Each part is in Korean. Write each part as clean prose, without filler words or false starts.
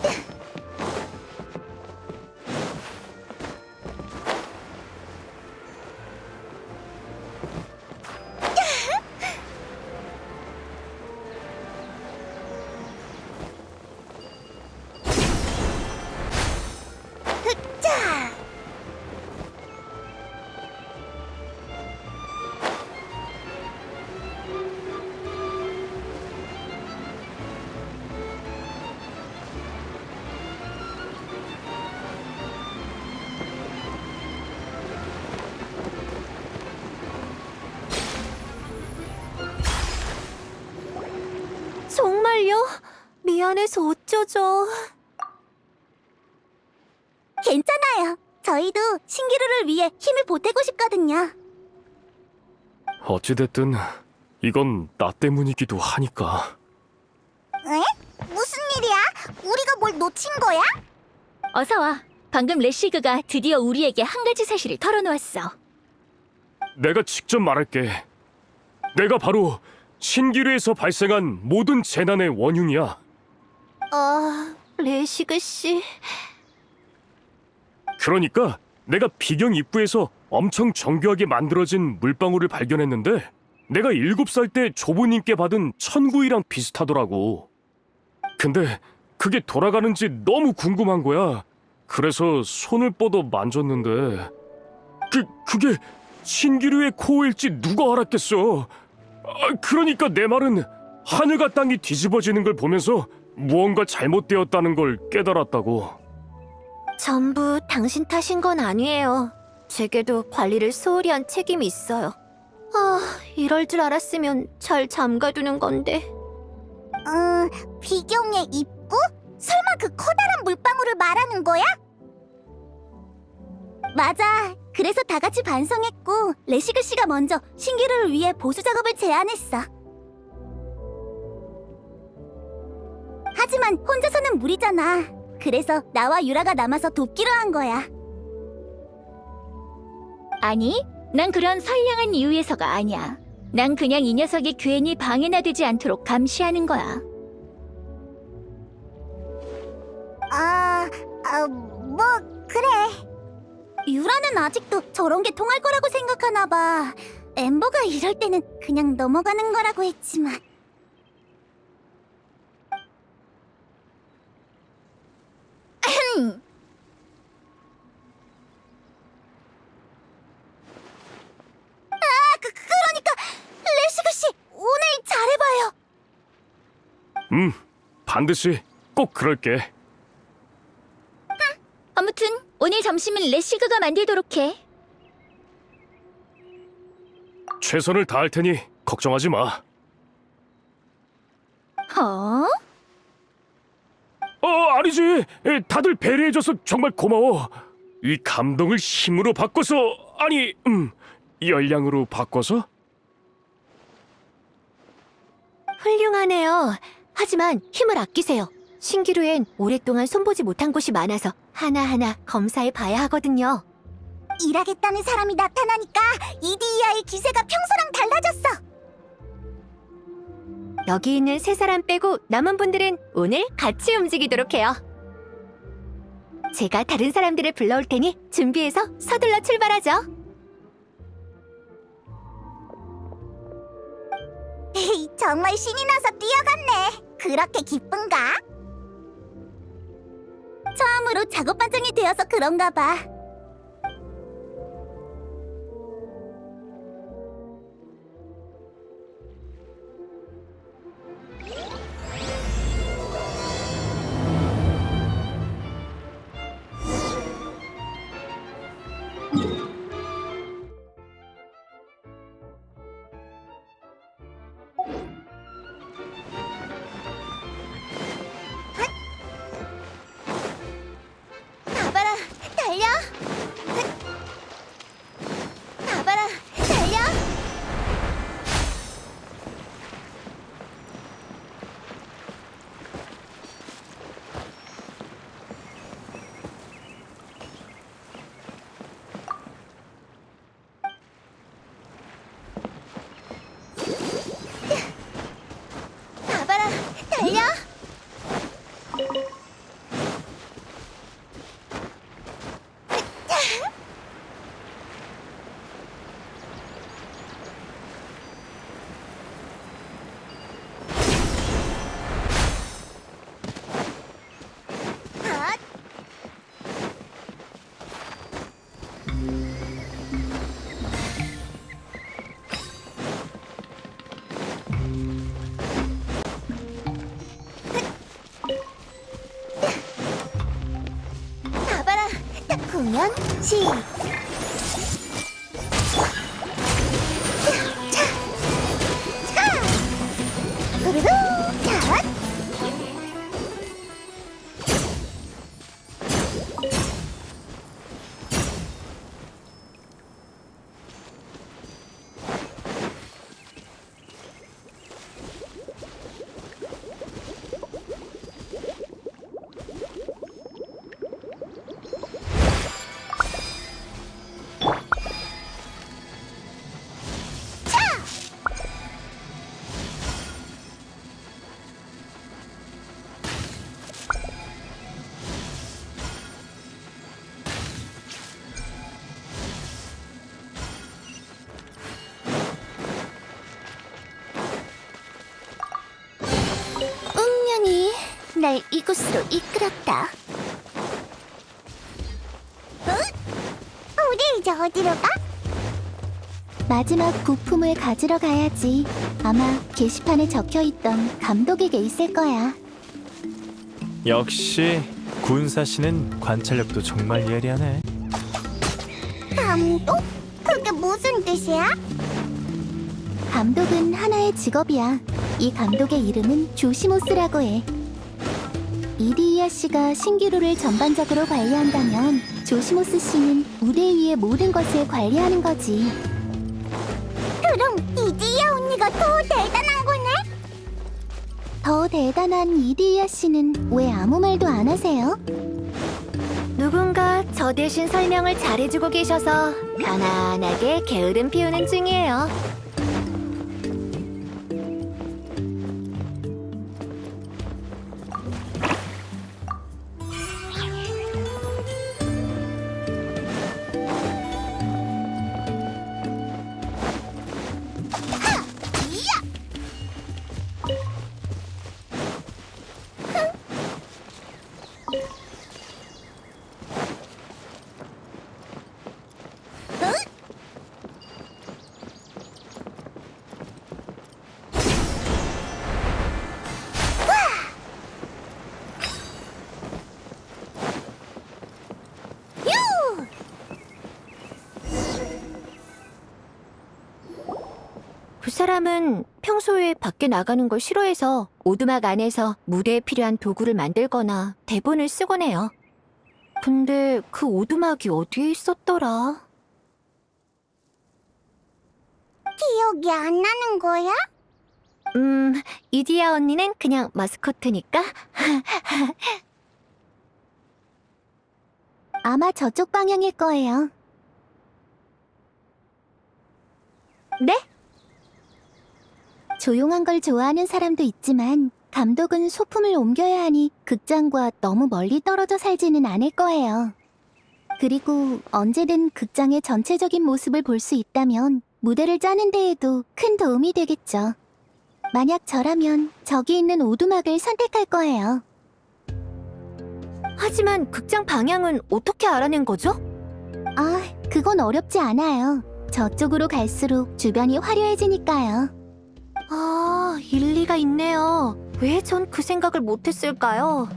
자, 정말요? 미안해서 어쩌죠? 괜찮아요. 저희도 신기루를 위해 힘을 보태고 싶거든요. 어찌됐든 이건 나 때문이기도 하니까. 에? 무슨 일이야? 우리가 뭘 놓친 거야? 어서 와. 방금 레시그가 드디어 우리에게 한 가지 사실을 털어놓았어. 내가 직접 말할게. 내가 바로 신기루에서 발생한 모든 재난의 원흉이야. 레시그 씨. 그러니까 내가 비경 입구에서 엄청 정교하게 만들어진 물방울을 발견했는데 내가 7살 때 조부님께 받은 천구이랑 비슷하더라고. 근데 그게 돌아가는지 너무 궁금한 거야. 그래서 손을 뻗어 만졌는데 그게 신기루의 코어일지 누가 알았겠어. 그러니까 내 말은 하늘과 땅이 뒤집어지는 걸 보면서 무언가 잘못되었다는 걸 깨달았다고. 전부 당신 탓인 건 아니에요. 제게도 관리를 소홀히 한 책임이 있어요. 이럴 줄 알았으면 잘 잠가두는 건데. 비경의 입구? 설마 그 커다란 물방울을 말하는 거야? 맞아. 그래서 다 같이 반성했고 레시그 씨가 먼저 신기루를 위해 보수 작업을 제안했어. 하지만 혼자서는 무리잖아. 그래서 나와 유라가 남아서 돕기로 한 거야. 아니, 난 그런 선량한 이유에서가 아니야. 난 그냥 이 녀석이 괜히 방해나 되지 않도록 감시하는 거야. 뭐 그래. 유라는 아직도 저런 게 통할 거라고 생각하나 봐. 엠버가 이럴 때는 그냥 넘어가는 거라고 했지만. 그러니까 레시그 씨 오늘 잘해봐요. 반드시 꼭 그럴게. 아무튼 오늘 점심은 레시그가 만들도록 해. 최선을 다할 테니 걱정하지 마. 아니지. 다들 배려해줘서 정말 고마워. 이 감동을 힘으로 바꿔서, 아니, 열량으로 바꿔서? 훌륭하네요. 하지만 힘을 아끼세요. 신기루엔 오랫동안 손보지 못한 곳이 많아서 하나하나 검사해 봐야 하거든요. 일하겠다는 사람이 나타나니까 이디이아의 기세가 평소랑 달라졌어. 여기 있는 세 사람 빼고 남은 분들은 오늘 같이 움직이도록 해요. 제가 다른 사람들을 불러올 테니 준비해서 서둘러 출발하죠. 정말 신이 나서 뛰어갔네. 그렇게 기쁜가? 처음으로 작업 반장이 되어서 그런가 봐. 봐봐라, 달려! 준비되면 시작! 차! 차! 그리고 차! 운명이 날 이곳으로 이끌었다. 우리 이제 어디로 가? 마지막 부품을 가지러 가야지. 아마 게시판에 적혀있던 감독에게 있을 거야. 역시 군사 씨는 관찰력도 정말 예리하네. 감독? 그게 무슨 뜻이야? 감독은 하나의 직업이야. 이 감독의 이름은 조시모스라고 해. 이디이아 씨가 신기루를 전반적으로 관리한다면 조시모스 씨는 무대 위의 모든 것을 관리하는 거지. 그럼 이디이아 언니가 더 대단한 거네? 더 대단한 이디이아 씨는 왜 아무 말도 안 하세요? 누군가 저 대신 설명을 잘해주고 계셔서 편안하게 게으름 피우는 중이에요. 그 사람은 평소에 밖에 나가는 걸 싫어해서 오두막 안에서 무대에 필요한 도구를 만들거나 대본을 쓰곤 해요. 근데 그 오두막이 어디에 있었더라? 기억이 안 나는 거야? 이디야 언니는 그냥 마스코트니까. 아마 저쪽 방향일 거예요. 네? 조용한 걸 좋아하는 사람도 있지만 감독은 소품을 옮겨야 하니 극장과 너무 멀리 떨어져 살지는 않을 거예요. 그리고 언제든 극장의 전체적인 모습을 볼 수 있다면 무대를 짜는 데에도 큰 도움이 되겠죠. 만약 저라면 저기 있는 오두막을 선택할 거예요. 하지만 극장 방향은 어떻게 알아낸 거죠? 아, 그건 어렵지 않아요. 저쪽으로 갈수록 주변이 화려해지니까요. 아, 일리가 있네요. 왜 전 그 생각을 못했을까요?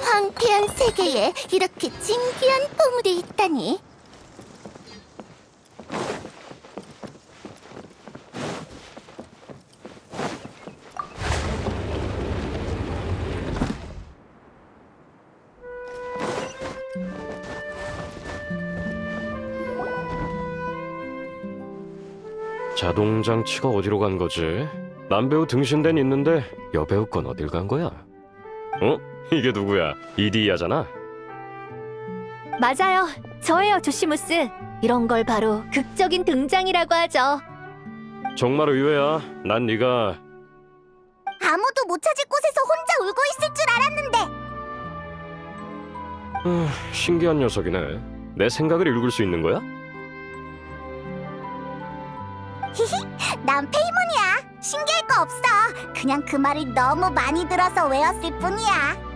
황폐한 세계에 이렇게 진귀한 보물이 있다니. 자동 장치가 어디로 간 거지? 남배우 등신대는 있는데 여배우 건 어딜 간 거야? 어? 이게 누구야? 이디야잖아? 맞아요. 저예요, 조시무스. 이런 걸 바로 극적인 등장이라고 하죠. 정말 의외야. 난 네가 아무도 못 찾을 곳에서 혼자 울고 있을 줄 알았는데. 신기한 녀석이네. 내 생각을 읽을 수 있는 거야? 난 페이몬이야. 신기할 거 없어. 그냥 그 말을 너무 많이 들어서 외웠을 뿐이야.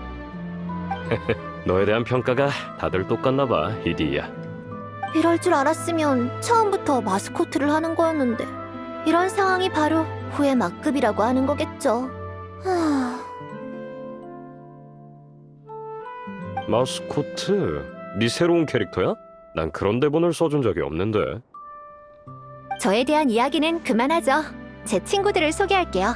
너에 대한 평가가 다들 똑같나 봐, 이디야. 이럴 줄 알았으면 처음부터 마스코트를 하는 거였는데 이런 상황이 바로 후회 막급이라고 하는 거겠죠. 마스코트? 네 새로운 캐릭터야? 난 그런 대본을 써준 적이 없는데. 저에 대한 이야기는 그만하죠. 제 친구들을 소개할게요.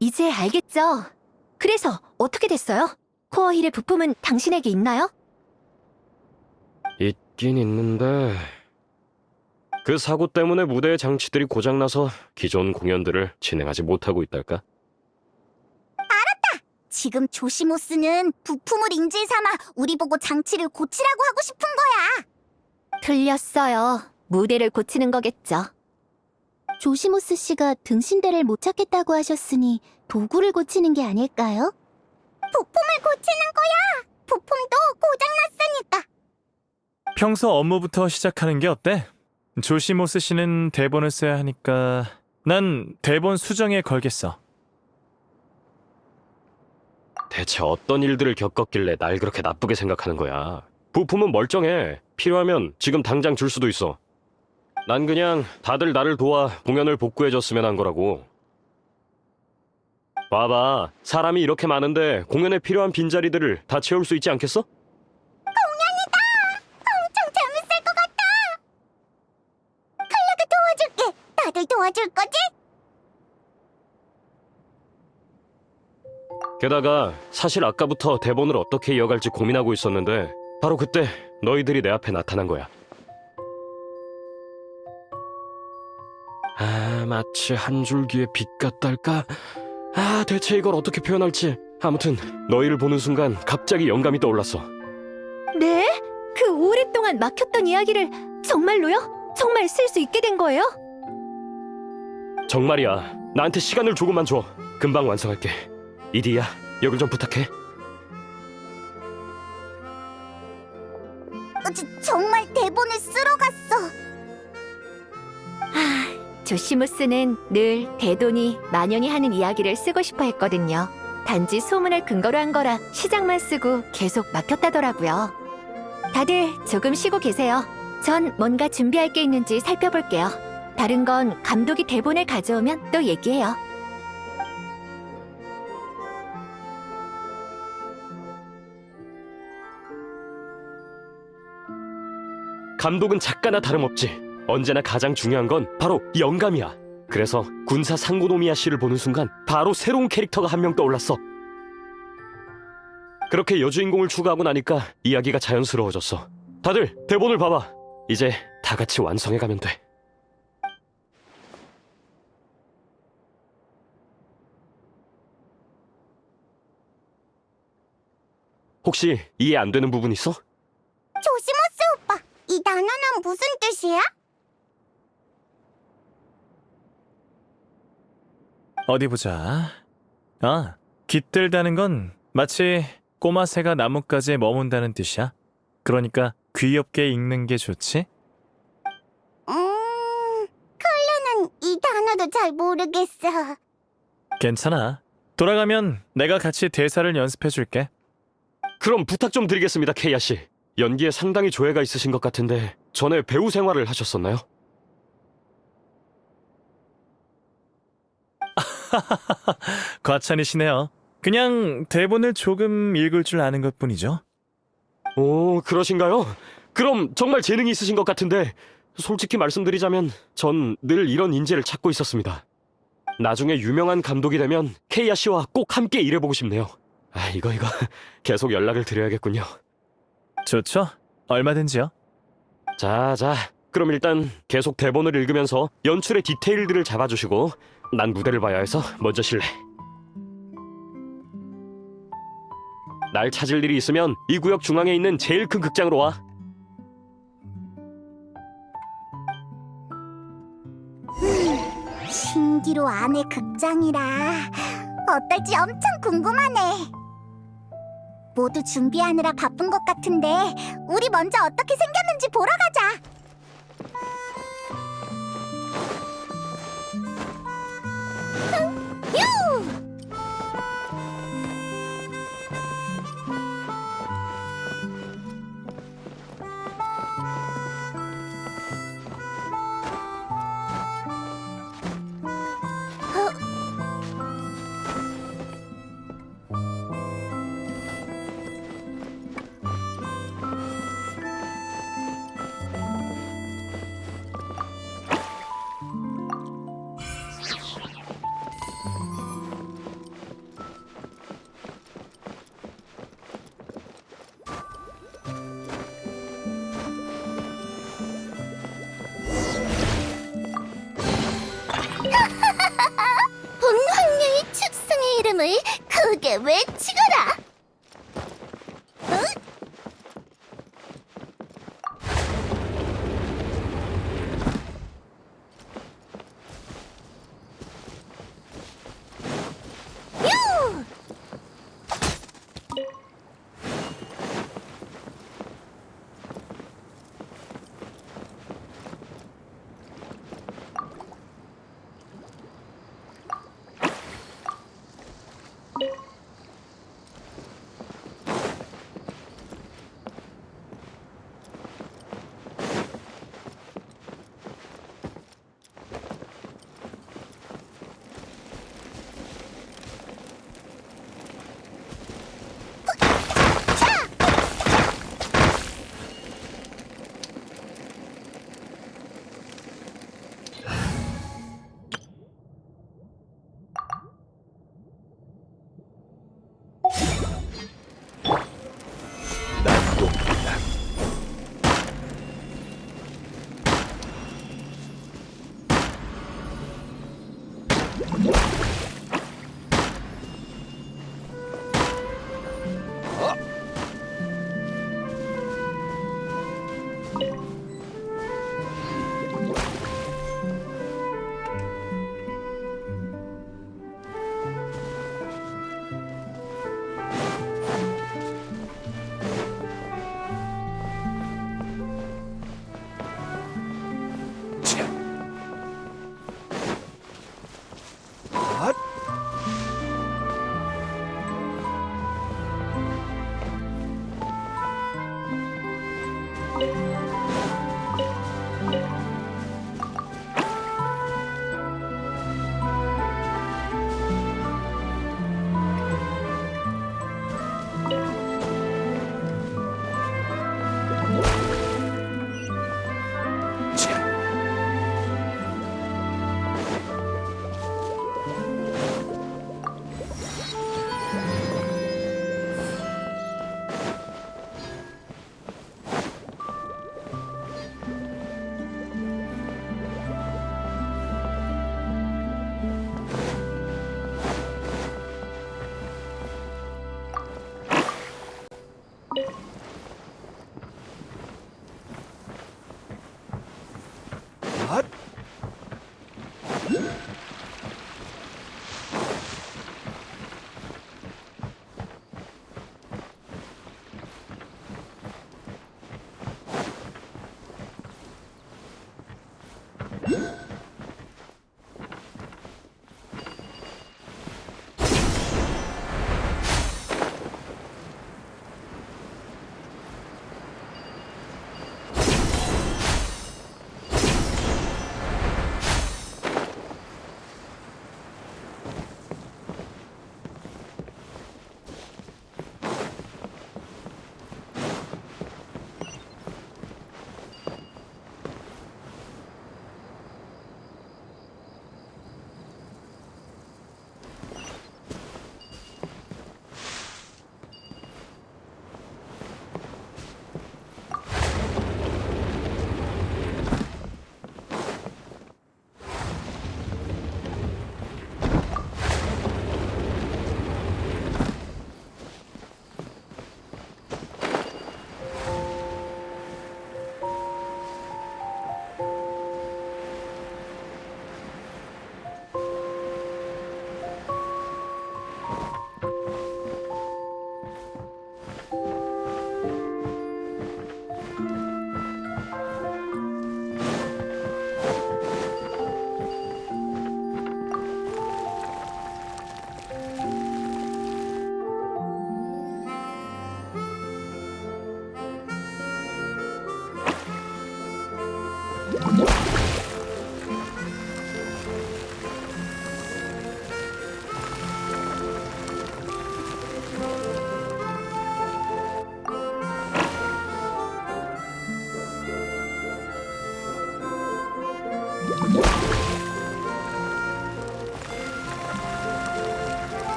이제 알겠죠? 그래서 어떻게 됐어요? 코어 힐의 부품은 당신에게 있나요? 있긴 있는데 그 사고 때문에 무대의 장치들이 고장나서 기존 공연들을 진행하지 못하고 있달까? 지금 조시모스는 부품을 인질 삼아 우리 보고 장치를 고치라고 하고 싶은 거야. 틀렸어요. 무대를 고치는 거겠죠. 조시모스 씨가 등신대를 못 찾겠다고 하셨으니 도구를 고치는 게 아닐까요? 부품을 고치는 거야. 부품도 고장났으니까. 평소 업무부터 시작하는 게 어때? 조시모스 씨는 대본을 써야 하니까 난 대본 수정에 걸겠어. 대체 어떤 일들을 겪었길래 날 그렇게 나쁘게 생각하는 거야? 부품은 멀쩡해. 필요하면 지금 당장 줄 수도 있어. 난 그냥 다들 나를 도와 공연을 복구해줬으면 한 거라고. 봐봐, 사람이 이렇게 많은데 공연에 필요한 빈자리들을 다 채울 수 있지 않겠어? 엄청 재밌을 것 같아. 클레가 도와줄게. 다들 도와줄 거지? 게다가 사실 아까부터 대본을 어떻게 이어갈지 고민하고 있었는데 바로 그때 너희들이 내 앞에 나타난 거야. 마치 한 줄기의 빛 같달까? 대체 이걸 어떻게 표현할지. 아무튼 너희를 보는 순간 갑자기 영감이 떠올랐어. 네? 그 오랫동안 막혔던 이야기를 정말로요? 정말 쓸 수 있게 된 거예요? 정말이야. 나한테 시간을 조금만 줘. 금방 완성할게. 이디야, 여길 좀 부탁해. 정말 대본을 쓰러 갔어. 조시무스는 늘 대돈이 만연히 하는 이야기를 쓰고 싶어 했거든요. 단지 소문을 근거로 한 거라 시작만 쓰고 계속 막혔다더라고요. 다들 조금 쉬고 계세요. 전 뭔가 준비할 게 있는지 살펴볼게요. 다른 건 감독이 대본을 가져오면 또 얘기해요. 감독은 작가나 다름없지. 언제나 가장 중요한 건 바로 영감이야. 그래서 군사 상고노미야 씨를 보는 순간 바로 새로운 캐릭터가 한 명 떠올랐어. 그렇게 여주인공을 추가하고 나니까 이야기가 자연스러워졌어. 다들 대본을 봐봐. 이제 다 같이 완성해가면 돼. 혹시 이해 안 되는 부분 있어? 조시모스 오빠, 이 단어는 무슨 뜻이야? 어디 보자. 깃들다는 건 마치 꼬마 새가 나뭇가지에 머문다는 뜻이야. 그러니까 귀엽게 읽는 게 좋지? 클레는 이 단어도 잘 모르겠어. 괜찮아. 돌아가면 내가 같이 대사를 연습해 줄게. 그럼 부탁 좀 드리겠습니다, 케이아 씨. 연기에 상당히 조예가 있으신 것 같은데 전에 배우 생활을 하셨었나요? 과찬이시네요. 그냥 대본을 조금 읽을 줄 아는 것뿐이죠. 오, 그러신가요? 그럼 정말 재능이 있으신 것 같은데 솔직히 말씀드리자면 전 늘 이런 인재를 찾고 있었습니다. 나중에 유명한 감독이 되면 케이아 씨와 꼭 함께 일해보고 싶네요. 이거 계속 연락을 드려야겠군요. 좋죠? 얼마든지요. 자, 그럼 일단 계속 대본을 읽으면서 연출의 디테일들을 잡아주시고 난 무대를 봐야 해서 먼저 실례. 날 찾을 일이 있으면 이 구역 중앙에 있는 제일 큰 극장으로 와. 신기루 안에 극장이라 어떨지 엄청 궁금하네. 모두 준비하느라 바쁜 것 같은데 우리 먼저 어떻게 생겼는지 보러 가자. 본황녀의 축성의 이름을 크게 외치거라.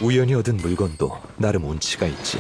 우연히 얻은 물건도 나름 운치가 있지.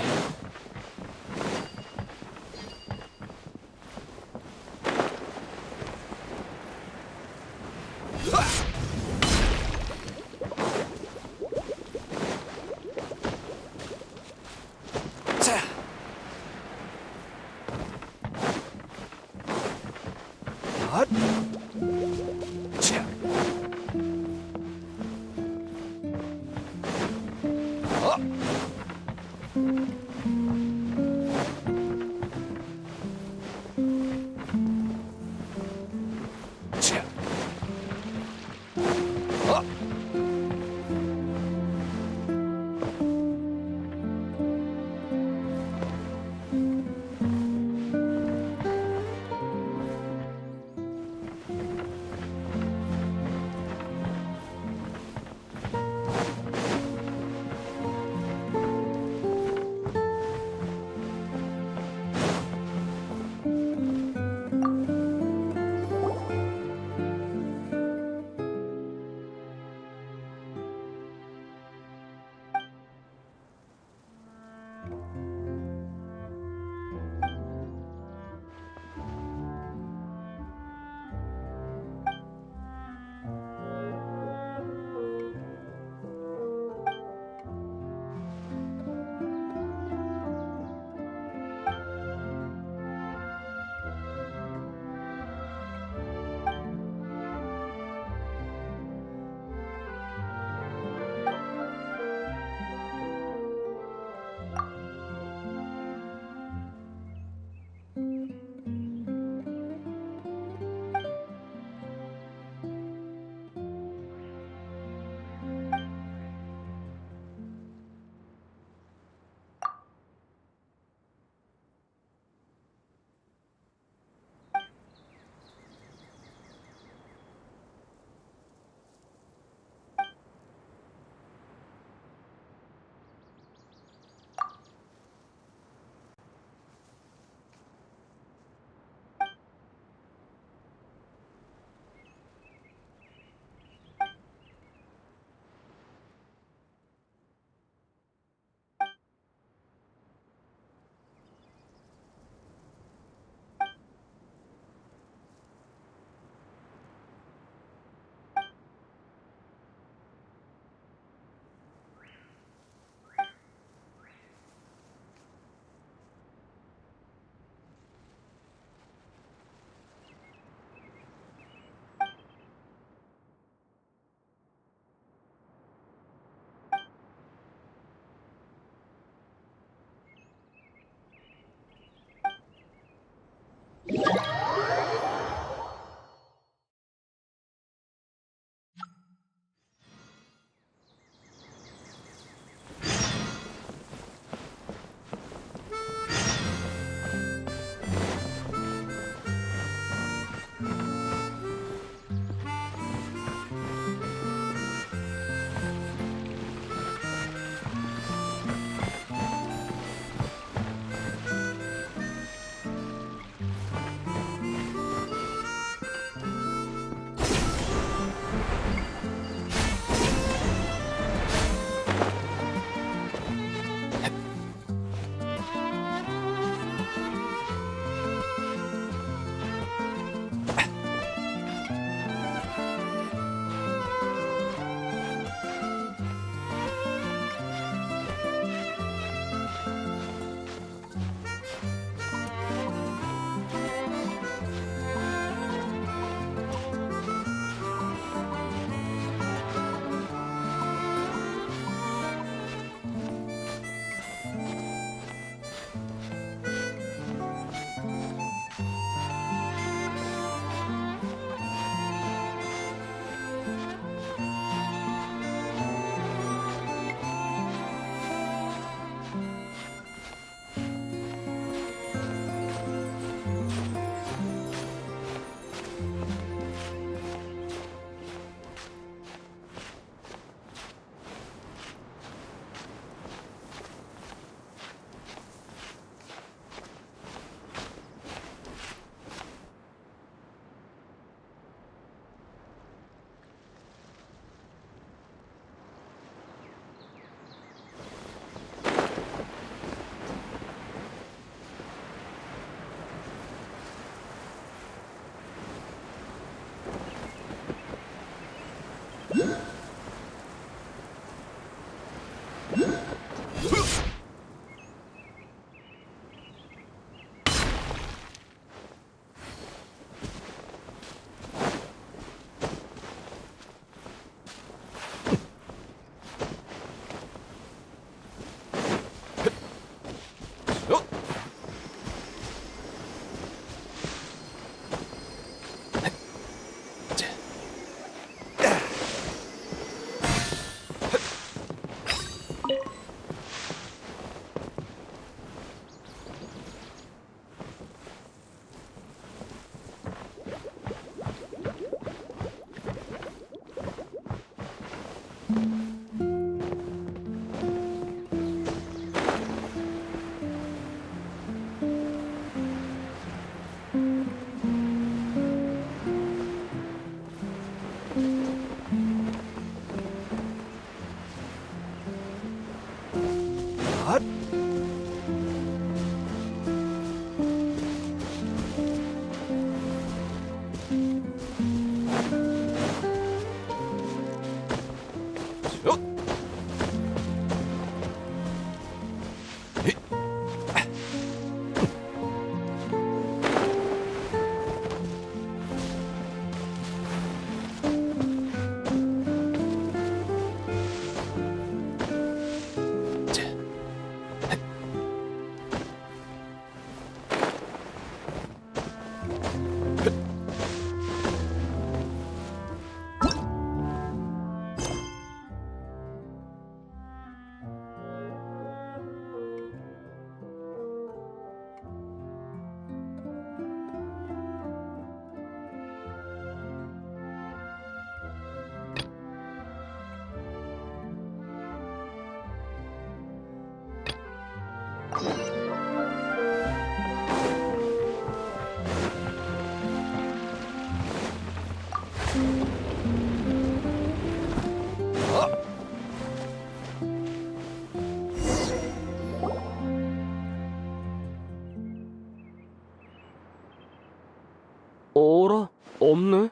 어라? 없네?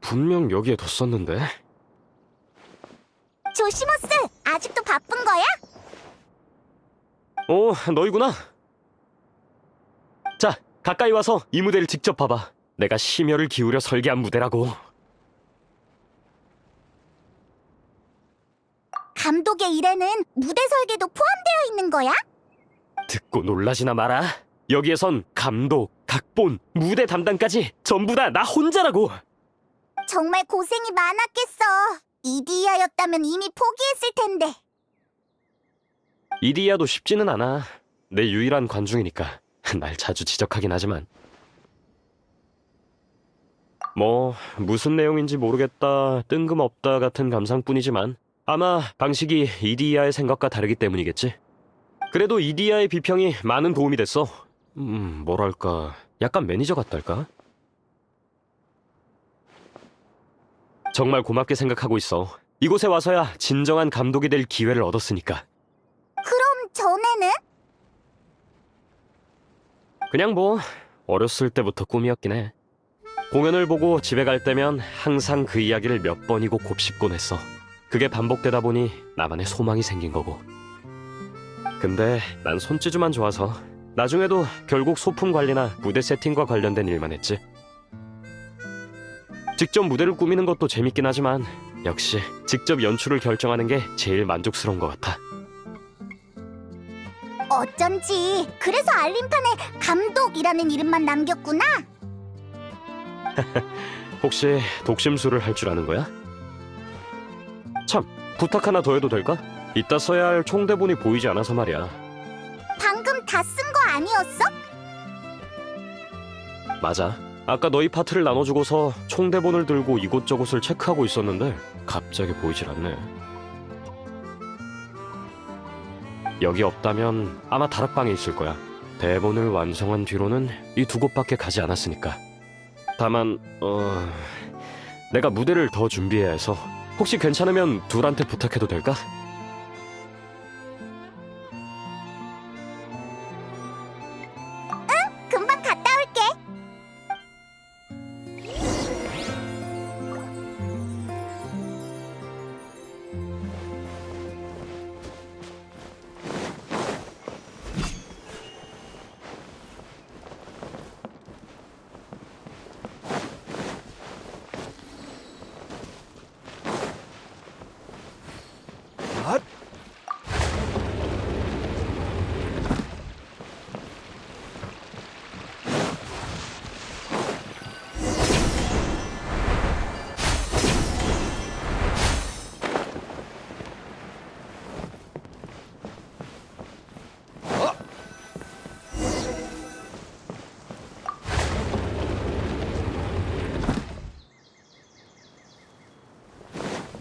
분명 여기에 뒀었는데. 조시모스, 아직도 바쁜 거야? 너희구나. 자, 가까이 와서 이 무대를 직접 봐봐. 내가 심혈을 기울여 설계한 무대라고. 감독의 일에는 무대 설계도 포함되어 있는 거야? 듣고 놀라지나 마라. 여기에선 감독, 각본, 무대 담당까지 전부 다 나 혼자라고. 정말 고생이 많았겠어. 이디야였다면 이미 포기했을 텐데. 이디야도 쉽지는 않아. 내 유일한 관중이니까 날 자주 지적하긴 하지만. 뭐 무슨 내용인지 모르겠다, 뜬금없다 같은 감상뿐이지만 아마 방식이 이디야의 생각과 다르기 때문이겠지. 그래도 이디야의 비평이 많은 도움이 됐어. 뭐랄까, 약간 매니저 같달까? 정말 고맙게 생각하고 있어. 이곳에 와서야 진정한 감독이 될 기회를 얻었으니까. 그럼 전에는? 그냥 뭐 어렸을 때부터 꿈이었긴 해. 공연을 보고 집에 갈 때면 항상 그 이야기를 몇 번이고 곱씹곤 했어. 그게 반복되다 보니 나만의 소망이 생긴 거고. 근데 난 손재주만 좋아서 나중에도 결국 소품 관리나 무대 세팅과 관련된 일만 했지. 직접 무대를 꾸미는 것도 재밌긴 하지만 역시 직접 연출을 결정하는 게 제일 만족스러운 것 같아. 어쩐지 그래서 알림판에 감독이라는 이름만 남겼구나. 혹시 독심술을 할 줄 아는 거야? 참, 부탁 하나 더 해도 될까? 이따 써야 할 총대본이 보이지 않아서 말이야. 방금 다 쓴 거 아니었어? 맞아. 아까 너희 파트를 나눠주고서 총대본을 들고 이곳저곳을 체크하고 있었는데 갑자기 보이질 않네. 여기 없다면 아마 다락방에 있을 거야. 대본을 완성한 뒤로는 이 두 곳밖에 가지 않았으니까. 다만 내가 무대를 더 준비해야 해서 혹시 괜찮으면 둘한테 부탁해도 될까? 금방 갔다 올게.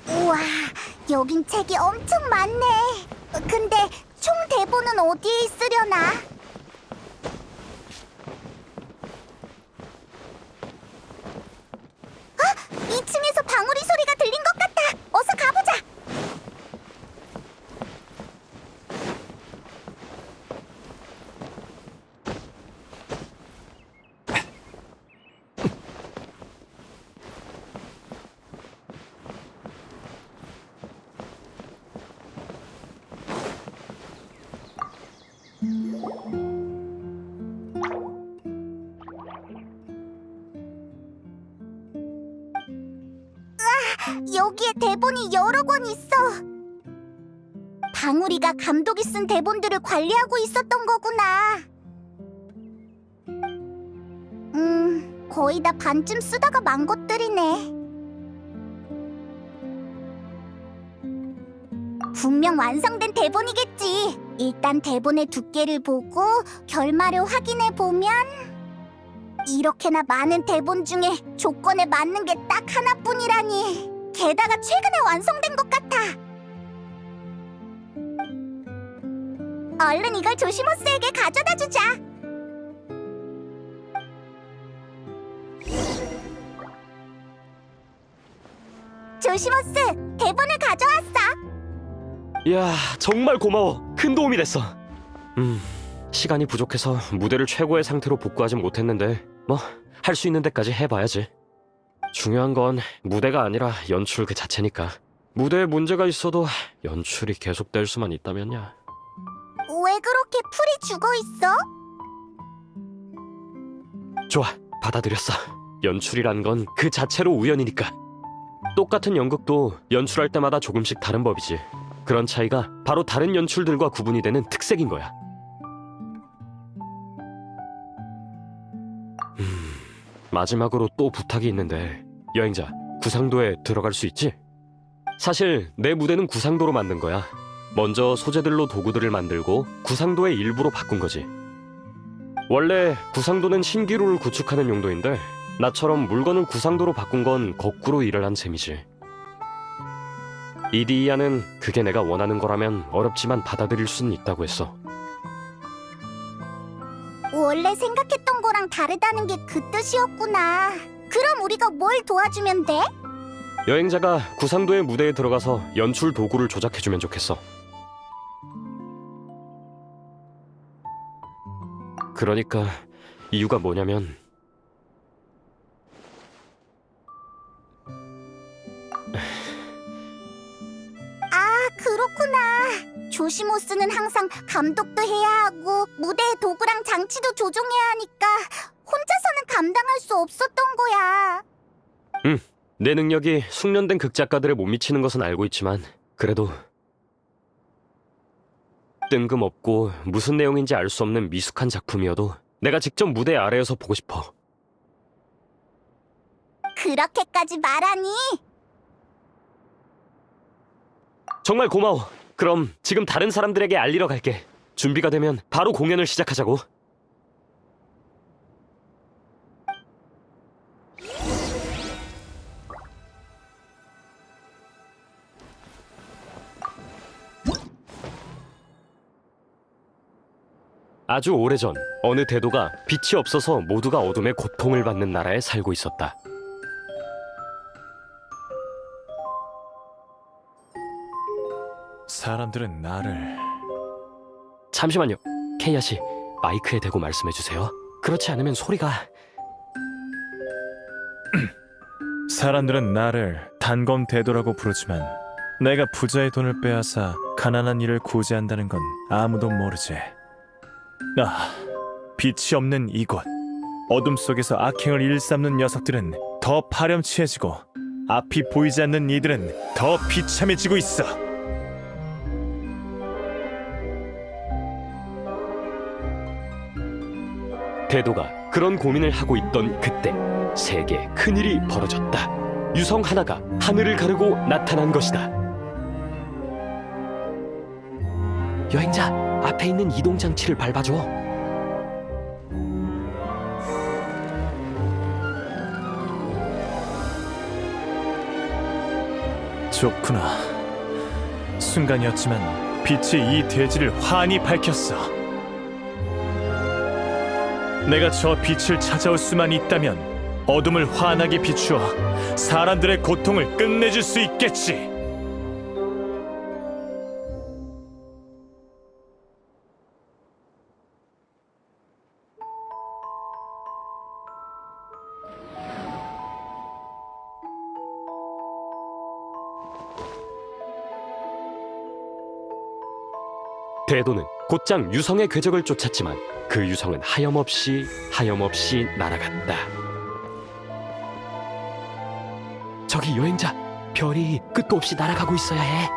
우와, 여긴 책이 엄청 많네. 근데 총 대본은 어디에 있으려나? 2층에서 방울이 소리가 들린 것 같아. 어서 가보자. 여기에 대본이 여러 권 있어. 방울이가 감독이 쓴 대본들을 관리하고 있었던 거구나. 거의 다 반쯤 쓰다가 만 것들이네. 분명 완성된 대본이겠지. 일단 대본의 두께를 보고 결말을 확인해 보면 이렇게나 많은 대본 중에 조건에 맞는 게 딱 하나뿐이라니. 게다가 최근에 완성된 것 같아. 얼른 이걸 조시모스에게 가져다 주자. 조시모스, 대본을 가져왔어. 이야, 정말 고마워. 큰 도움이 됐어. 시간이 부족해서 무대를 최고의 상태로 복구하진 못했는데 뭐 할 수 있는 데까지 해봐야지. 중요한 건 무대가 아니라 연출 그 자체니까. 무대에 문제가 있어도 연출이 계속될 수만 있다면야. 왜 그렇게 풀이 죽어 있어? 좋아, 받아들였어. 연출이란 건 그 자체로 우연이니까. 똑같은 연극도 연출할 때마다 조금씩 다른 법이지. 그런 차이가 바로 다른 연출들과 구분이 되는 특색인 거야. 마지막으로 또 부탁이 있는데, 여행자, 구상도에 들어갈 수 있지? 사실 내 무대는 구상도로 만든 거야. 먼저 소재들로 도구들을 만들고 구상도의 일부로 바꾼 거지. 원래 구상도는 신기루를 구축하는 용도인데 나처럼 물건을 구상도로 바꾼 건 거꾸로 일을 한 셈이지. 이디이아는 그게 내가 원하는 거라면 어렵지만 받아들일 수는 있다고 했어. 원래 생각했던 거랑 다르다는 게 그 뜻이었구나. 그럼 우리가 뭘 도와주면 돼? 여행자가 구상도의 무대에 들어가서 연출 도구를 조작해주면 좋겠어. 그러니까 이유가 뭐냐면 그렇구나. 조시모스는 항상 감독도 해야 하고 무대의 도구랑 장치도 조종해야 하니까 혼자서는 감당할 수 없었던 거야. 내 능력이 숙련된 극작가들에 못 미치는 것은 알고 있지만 그래도 뜬금없고 무슨 내용인지 알 수 없는 미숙한 작품이어도 내가 직접 무대 아래에서 보고 싶어. 그렇게까지 말하니? 정말 고마워. 그럼 지금 다른 사람들에게 알리러 갈게. 준비가 되면 바로 공연을 시작하자고. 아주 오래전 어느 대도가 빛이 없어서 모두가 어둠의 고통을 받는 나라에 살고 있었다. 사람들은 나를 잠시만요. 케이아 씨, 마이크에 대고 말씀해 주세요. 그렇지 않으면 소리가... 사람들은 나를 단검 대도라고 부르지만 내가 부자의 돈을 빼앗아 가난한 이를 구제한다는 건 아무도 모르지. 빛이 없는 이곳, 어둠 속에서 악행을 일삼는 녀석들은 더 파렴치해지고 앞이 보이지 않는 이들은 더 비참해지고 있어. 대도가 그런 고민을 하고 있던 그때 세계에 큰일이 벌어졌다. 유성 하나가 하늘을 가르고 나타난 것이다. 여행자, 앞에 있는 이동 장치를 밟아줘. 좋구나. 순간이었지만 빛이 이 대지를 환히 밝혔어. 내가 저 빛을 찾아올 수만 있다면 어둠을 환하게 비추어 사람들의 고통을 끝내줄 수 있겠지. 대도는 곧장 유성의 궤적을 쫓았지만 그 유성은 하염없이 날아갔다. 저기 여행자, 별이 끝도 없이 날아가고 있어야 해.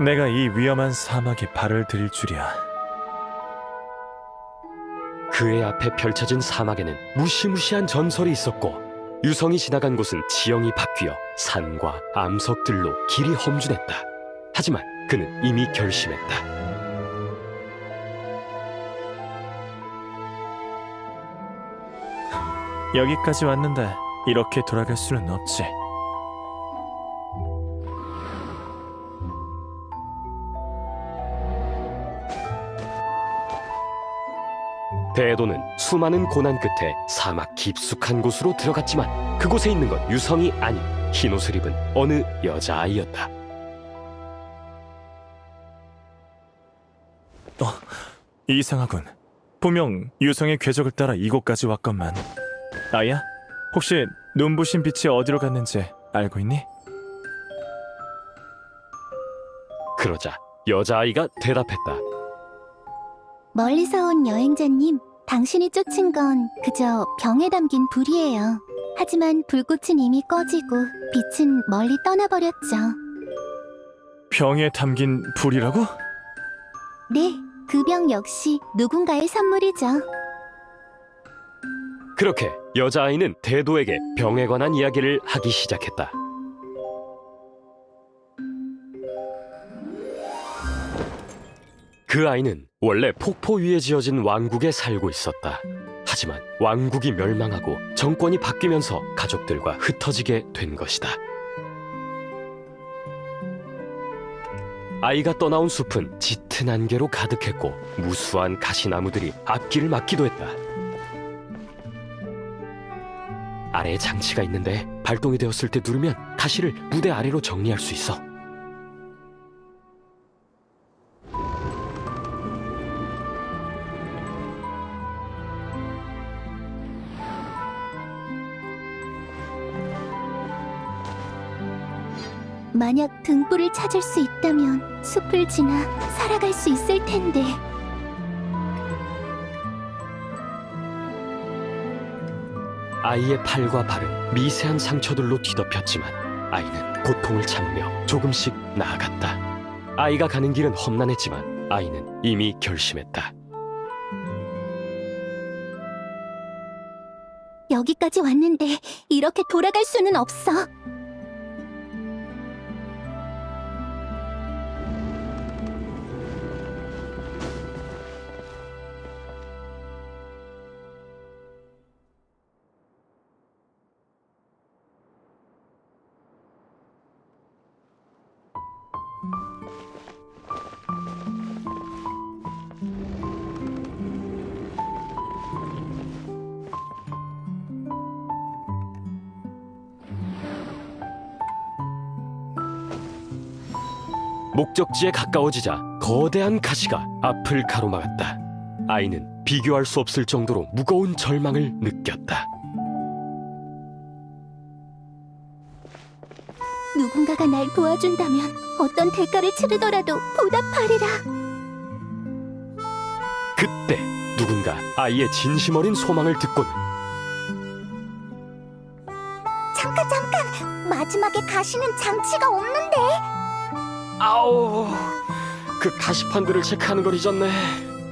내가 이 위험한 사막에 발을 들일 줄이야. 그의 앞에 펼쳐진 사막에는 무시무시한 전설이 있었고 유성이 지나간 곳은 지형이 바뀌어 산과 암석들로 길이 험준했다. 하지만 그는 이미 결심했다. 여기까지 왔는데 이렇게 돌아갈 수는 없지. 대도는 수많은 고난 끝에 사막 깊숙한 곳으로 들어갔지만 그곳에 있는 건 유성이 아닌 흰옷을 입은 어느 여자아이였다. 이상하군. 분명 유성의 궤적을 따라 이곳까지 왔건만. 아야, 혹시 눈부신 빛이 어디로 갔는지 알고 있니? 그러자 여자아이가 대답했다. 멀리서 온 여행자님, 당신이 쫓은 건 그저 병에 담긴 불이에요. 하지만 불꽃은 이미 꺼지고 빛은 멀리 떠나버렸죠. 병에 담긴 불이라고? 네, 그 병 역시 누군가의 선물이죠. 그렇게 여자아이는 대도에게 병에 관한 이야기를 하기 시작했다. 그 아이는 원래 폭포 위에 지어진 왕국에 살고 있었다. 하지만 왕국이 멸망하고 정권이 바뀌면서 가족들과 흩어지게 된 것이다. 아이가 떠나온 숲은 짙은 안개로 가득했고 무수한 가시나무들이 앞길을 막기도 했다. 아래에 장치가 있는데 발동이 되었을 때 누르면 가시를 무대 아래로 정리할 수 있어. 만약 등불을 찾을 수 있다면 숲을 지나 살아갈 수 있을 텐데. 아이의 팔과 발은 미세한 상처들로 뒤덮였지만 아이는 고통을 참으며 조금씩 나아갔다. 아이가 가는 길은 험난했지만 아이는 이미 결심했다. 여기까지 왔는데 이렇게 돌아갈 수는 없어. 목적지에 가까워지자 거대한 가시가 앞을 가로막았다. 아이는 비교할 수 없을 정도로 무거운 절망을 느꼈다. 누군가가 날 도와준다면 어떤 대가를 치르더라도 보답하리라. 그때 누군가 아이의 진심 어린 소망을 듣고는 잠깐! 마지막에 가시는 장치가 없는데? 아우, 그 가시판들을 체크하는 걸 잊었네.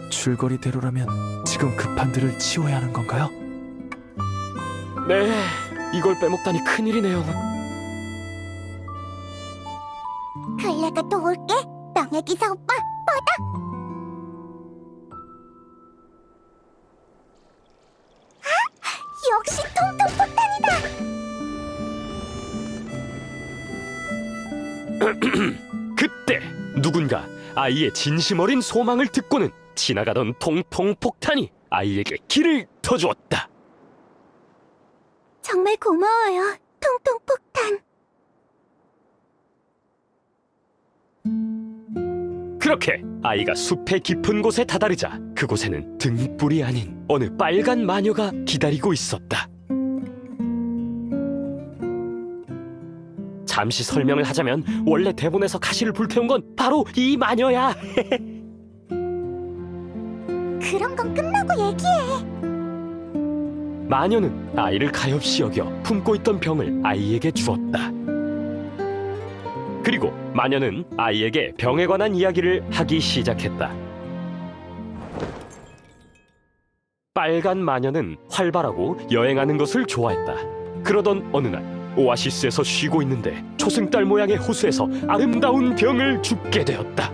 줄거리대로라면 지금 그 판들을 치워야 하는 건가요? 네, 이걸 빼먹다니 큰일이네요. 칼레가 도울게. 명예 기사 오빠 받아. 역시 통통 폭탄이다. 그때 누군가 아이의 진심 어린 소망을 듣고는 지나가던 통통 폭탄이 아이에게 길을 터주었다. 정말 고마워요, 통통 폭탄. 그렇게 아이가 숲의 깊은 곳에 다다르자 그곳에는 등불이 아닌 어느 빨간 마녀가 기다리고 있었다. 잠시 설명을 하자면 원래 대본에서 가시를 불태운 건 바로 이 마녀야. 그런 건 끝나고 얘기해. 마녀는 아이를 가엾이 여겨 품고 있던 병을 아이에게 주었다. 그리고 마녀는 아이에게 병에 관한 이야기를 하기 시작했다. 빨간 마녀는 활발하고 여행하는 것을 좋아했다. 그러던 어느 날 오아시스에서 쉬고 있는데 초승달 모양의 호수에서 아름다운 병을 줍게 되었다.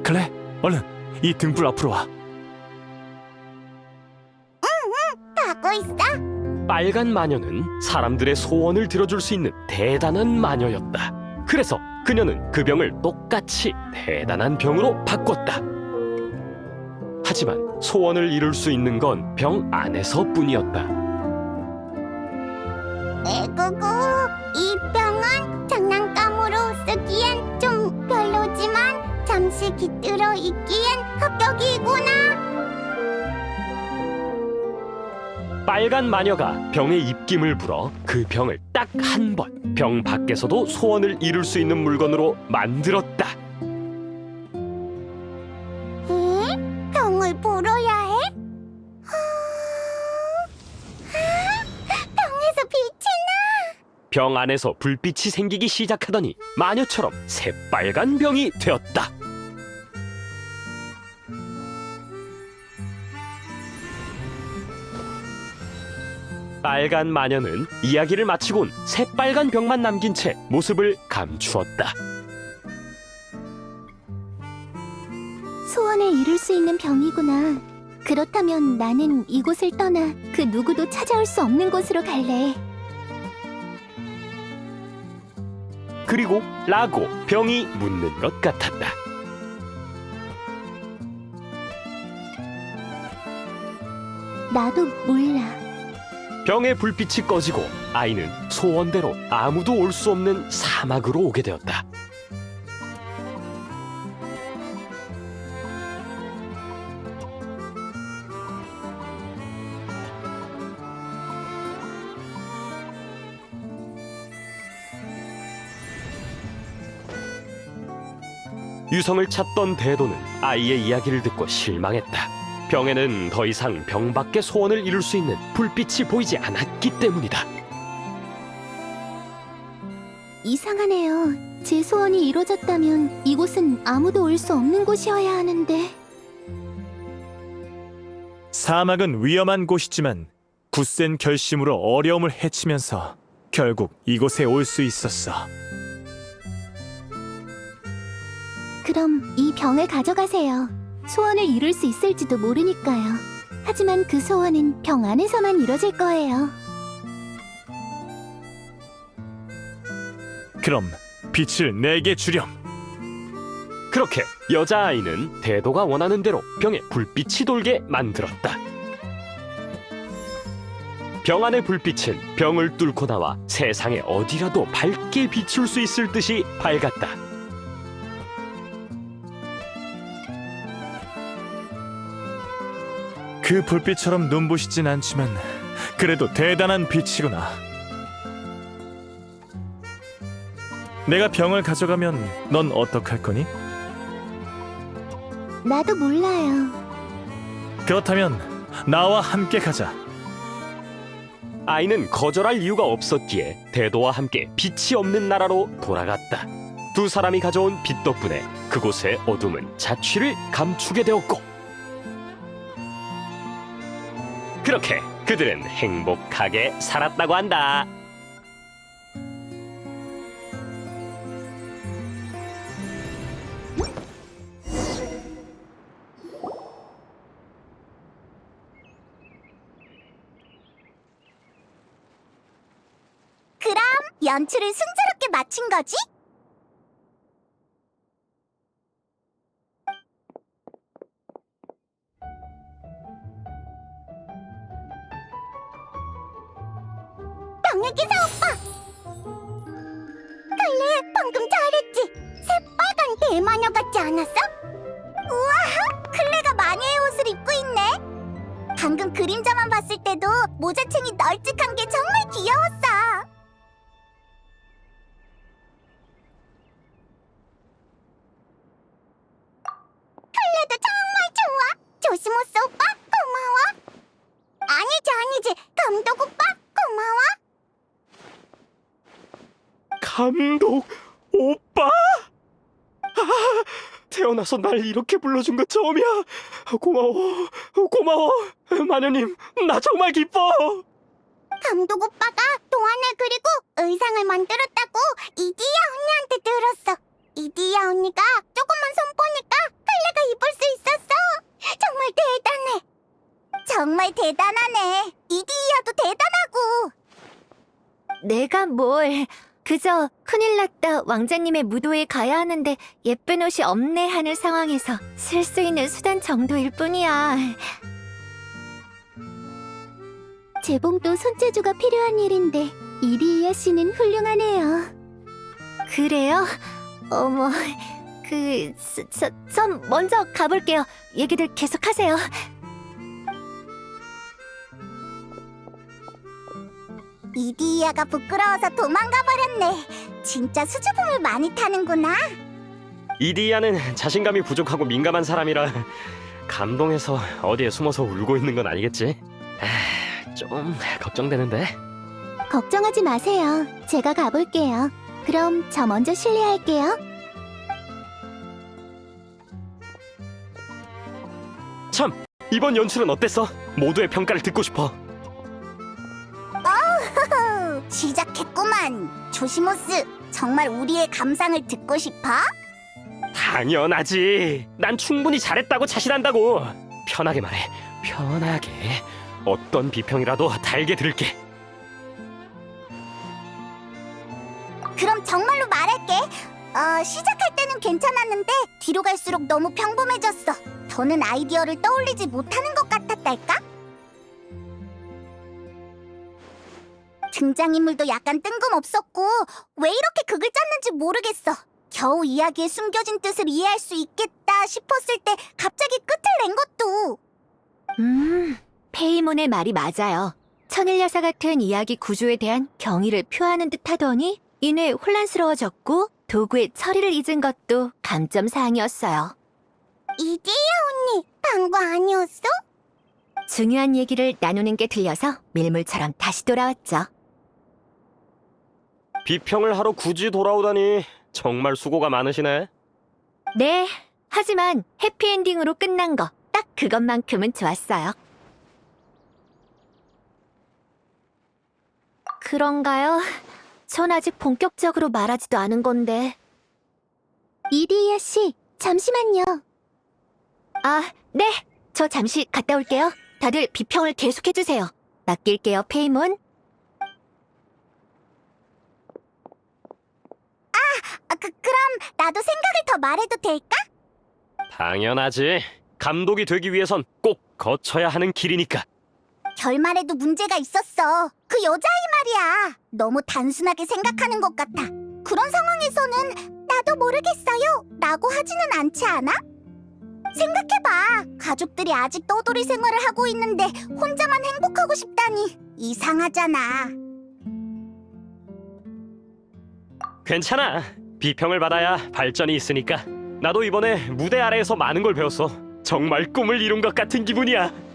클레, 얼른 이 등불 앞으로 와. 가고 있어. 빨간 마녀는 사람들의 소원을 들어줄 수 있는 대단한 마녀였다. 그래서 그녀는 그 병을 똑같이 대단한 병으로 바꿨다. 하지만 소원을 이룰 수 있는 건 병 안에서뿐이었다. 에구구, 이 병은 장난감으로 쓰기엔 좀 별로지만 잠시 깃들어 있기엔 합격이구나. 빨간 마녀가 병의 입김을 불어 그 병을 딱 한 번 병 밖에서도 소원을 이룰 수 있는 물건으로 만들었다. 에? 병을 불어야 해? 병에서 빛이 나. 병 안에서 불빛이 생기기 시작하더니 마녀처럼 새빨간 병이 되었다. 빨간 마녀는 이야기를 마치곤 새빨간 병만 남긴 채 모습을 감추었다. 소원을 이룰 수 있는 병이구나. 그렇다면 나는 이곳을 떠나 그 누구도 찾아올 수 없는 곳으로 갈래. 그리고 라고 병이 묻는 것 같았다. 나도 몰라. 병의 불빛이 꺼지고 아이는 소원대로 아무도 올 수 없는 사막으로 오게 되었다. 유성을 찾던 대도는 아이의 이야기를 듣고 실망했다. 병에는 더 이상 병 밖의 소원을 이룰 수 있는 불빛이 보이지 않았기 때문이다. 이상하네요. 제 소원이 이루어졌다면 이곳은 아무도 올 수 없는 곳이어야 하는데. 사막은 위험한 곳이지만 굳센 결심으로 어려움을 헤치면서 결국 이곳에 올 수 있었어. 그럼 이 병을 가져가세요. 소원을 이룰 수 있을지도 모르니까요. 하지만 그 소원은 병 안에서만 이뤄질 거예요. 그럼 빛을 내게 주렴. 그렇게 여자아이는 대도가 원하는 대로 병에 불빛이 돌게 만들었다. 병 안의 불빛은 병을 뚫고 나와 세상의 어디라도 밝게 비출 수 있을 듯이 밝았다. 그 불빛처럼 눈부시진 않지만 그래도 대단한 빛이구나. 내가 병을 가져가면 넌 어떡할 거니? 나도 몰라요. 그렇다면 나와 함께 가자. 아이는 거절할 이유가 없었기에 대도와 함께 빛이 없는 나라로 돌아갔다. 두 사람이 가져온 빛 덕분에 그곳의 어둠은 자취를 감추게 되었고, 그렇게 그들은 행복하게 살았다고 한다. 그럼 연출을 순조롭게 마친 거지? 병의 기사 오빠! 칼리 방금 잘했지? 새빨간 대마녀 같지 않았어? 우와! 클레가 마녀의 옷을 입고 있네! 방금 그림자만 봤을 때도 모자챙이 널찍한 게 정말 귀여웠어! 클레도 정말 좋아! 조시모스 오빠 고마워! 아니지 감독 오빠 고마워! 감독 오빠? 태어나서 날 이렇게 불러준 거 처음이야. 고마워 마녀님, 나 정말 기뻐. 감독 오빠가 도안을 그리고 의상을 만들었다고 이디야 언니한테 들었어. 이디야 언니가 조금만 손보니까 클레가 입을 수 있었어. 정말 대단하네. 이디야도 대단하고. 내가 뭘... 그저 큰일 났다 왕자님의 무도에 가야 하는데 예쁜 옷이 없네 하는 상황에서 쓸 수 있는 수단 정도일 뿐이야. 재봉도 손재주가 필요한 일인데 이디야 씨는 훌륭하네요. 그래요? 어머... 전 먼저 가볼게요. 얘기들 계속하세요. 이디야가 부끄러워서 도망가 버렸네. 진짜 수줍음을 많이 타는구나. 이디야는 자신감이 부족하고 민감한 사람이라 감동해서 어디에 숨어서 울고 있는 건 아니겠지? 좀 걱정되는데. 걱정하지 마세요. 제가 가볼게요. 그럼 저 먼저 실례할게요. 참, 이번 연출은 어땠어? 모두의 평가를 듣고 싶어. 시작했구만. 조시모스, 정말 우리의 감상을 듣고 싶어? 당연하지. 난 충분히 잘했다고 자신한다고. 편하게 말해. 편하게. 어떤 비평이라도 달게 들을게. 그럼 정말로 말할게. 시작할 때는 괜찮았는데 뒤로 갈수록 너무 평범해졌어. 더는 아이디어를 떠올리지 못하는 것 같았달까? 등장인물도 약간 뜬금없었고 왜 이렇게 극을 짰는지 모르겠어. 겨우 이야기에 숨겨진 뜻을 이해할 수 있겠다 싶었을 때 갑자기 끝을 낸 것도. 페이몬의 말이 맞아요. 천일여사 같은 이야기 구조에 대한 경의를 표하는 듯 하더니 이내 혼란스러워졌고 도구의 처리를 잊은 것도 감점사항이었어요. 이디야 언니, 방구 아니었어? 중요한 얘기를 나누는 게 들려서 밀물처럼 다시 돌아왔죠. 비평을 하러 굳이 돌아오다니 정말 수고가 많으시네. 네, 하지만 해피엔딩으로 끝난 거 딱 그것만큼은 좋았어요. 그런가요? 전 아직 본격적으로 말하지도 않은 건데. 이디야 씨, 잠시만요. 아, 네. 저 잠시 갔다 올게요. 다들 비평을 계속해주세요. 맡길게요, 페이몬. 그럼 나도 생각을 더 말해도 될까? 당연하지. 감독이 되기 위해선 꼭 거쳐야 하는 길이니까. 결말에도 문제가 있었어. 그 여자아이 말이야. 너무 단순하게 생각하는 것 같아. 그런 상황에서는 나도 모르겠어요 라고 하지는 않지 않아? 생각해봐. 가족들이 아직 떠돌이 생활을 하고 있는데 혼자만 행복하고 싶다니 이상하잖아. 괜찮아. 비평을 받아야 발전이 있으니까. 나도 이번에 무대 아래에서 많은 걸 배웠어. 정말 꿈을 이룬 것 같은 기분이야.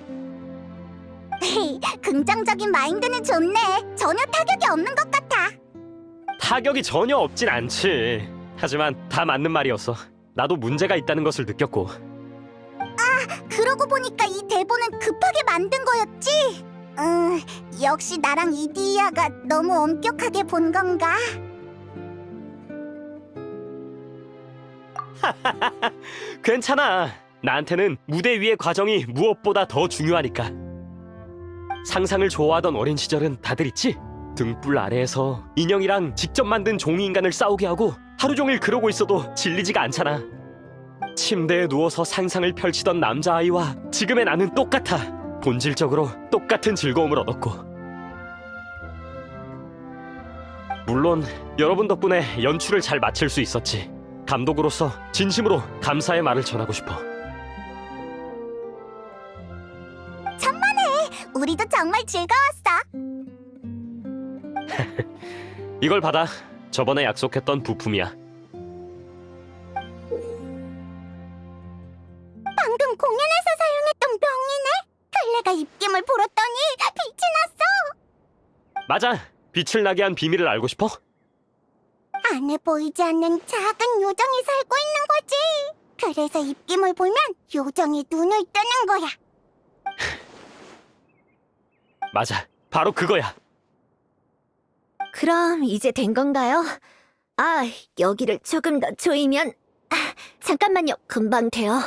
긍정적인 마인드는 좋네. 전혀 타격이 없는 것 같아. 타격이 전혀 없진 않지. 하지만 다 맞는 말이었어. 나도 문제가 있다는 것을 느꼈고. 그러고 보니까 이 대본은 급하게 만든 거였지? 역시 나랑 이디야가 너무 엄격하게 본 건가? 괜찮아. 나한테는 무대 위의 과정이 무엇보다 더 중요하니까. 상상을 좋아하던 어린 시절은 다들 있지? 등불 아래에서 인형이랑 직접 만든 종이인간을 싸우게 하고 하루 종일 그러고 있어도 질리지가 않잖아. 침대에 누워서 상상을 펼치던 남자아이와 지금의 나는 똑같아. 본질적으로 똑같은 즐거움을 얻었고. 물론 여러분 덕분에 연출을 잘 마칠 수 있었지. 감독으로서 진심으로 감사의 말을 전하고 싶어. 우리도 정말 즐거웠어. 이걸 받아. 저번에 약속했던 부품이야. 방금 공연에서 사용했던 병이네. 클레가 입김을 불었더니 빛이 났어. 맞아. 빛을 나게 한 비밀을 알고 싶어? 안에 보이지 않는 작은 요정이 살고 있는 거지. 그래서 입김을 보면 요정이 눈을 뜨는 거야. 맞아. 바로 그거야. 그럼 이제 된 건가요? 아, 여기를 조금 더 조이면... 잠깐만요. 금방 돼요.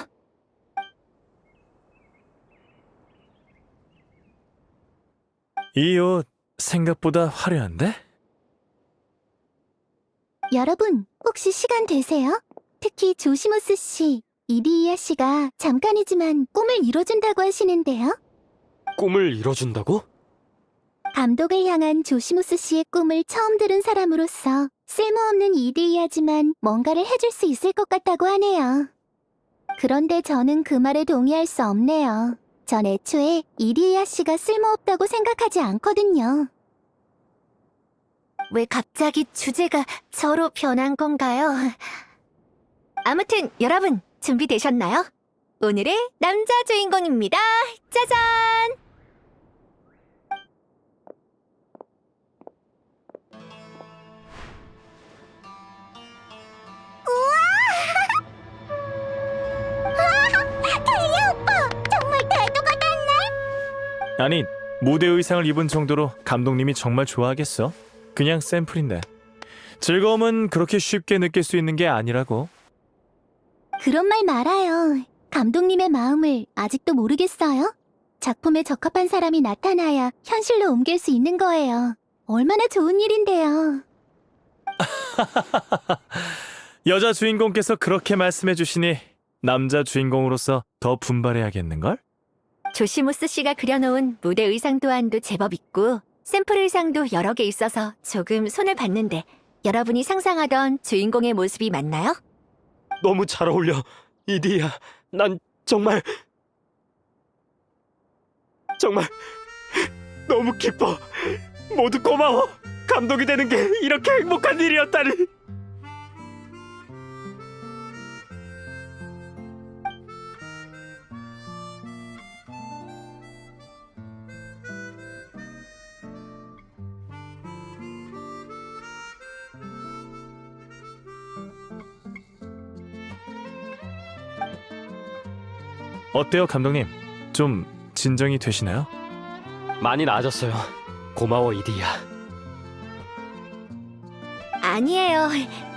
이 옷 생각보다 화려한데? 여러분, 혹시 시간 되세요? 특히 조시모스 씨, 이디이아 씨가 잠깐이지만 꿈을 이뤄준다고 하시는데요. 꿈을 이뤄준다고? 감독을 향한 조시모스 씨의 꿈을 처음 들은 사람으로서 쓸모없는 이디이아지만 뭔가를 해줄 수 있을 것 같다고 하네요. 그런데 저는 그 말에 동의할 수 없네요. 전 애초에 이디이아 씨가 쓸모없다고 생각하지 않거든요. 왜 갑자기 주제가 저로 변한 건가요? 아무튼 여러분 준비되셨나요? 오늘의 남자 주인공입니다. 짜잔! 태희 오빠, 정말 대도가 됐네. 아니, 무대 의상을 입은 정도로 감독님이 정말 좋아하겠어? 그냥 샘플인데. 즐거움은 그렇게 쉽게 느낄 수 있는 게 아니라고. 그런 말 말아요. 감독님의 마음을 아직도 모르겠어요? 작품에 적합한 사람이 나타나야 현실로 옮길 수 있는 거예요. 얼마나 좋은 일인데요. 여자 주인공께서 그렇게 말씀해 주시니 남자 주인공으로서 더 분발해야겠는걸? 조시모스 씨가 그려놓은 무대 의상 또한도 제법 있고 샘플 의상도 여러 개 있어서 조금 손을 봤는데 여러분이 상상하던 주인공의 모습이 맞나요? 너무 잘 어울려. 이디야, 난 정말 너무 기뻐. 모두 고마워. 감독이 되는 게 이렇게 행복한 일이었다니. 어때요, 감독님? 좀 진정이 되시나요? 많이 나아졌어요. 고마워, 이디야. 아니에요.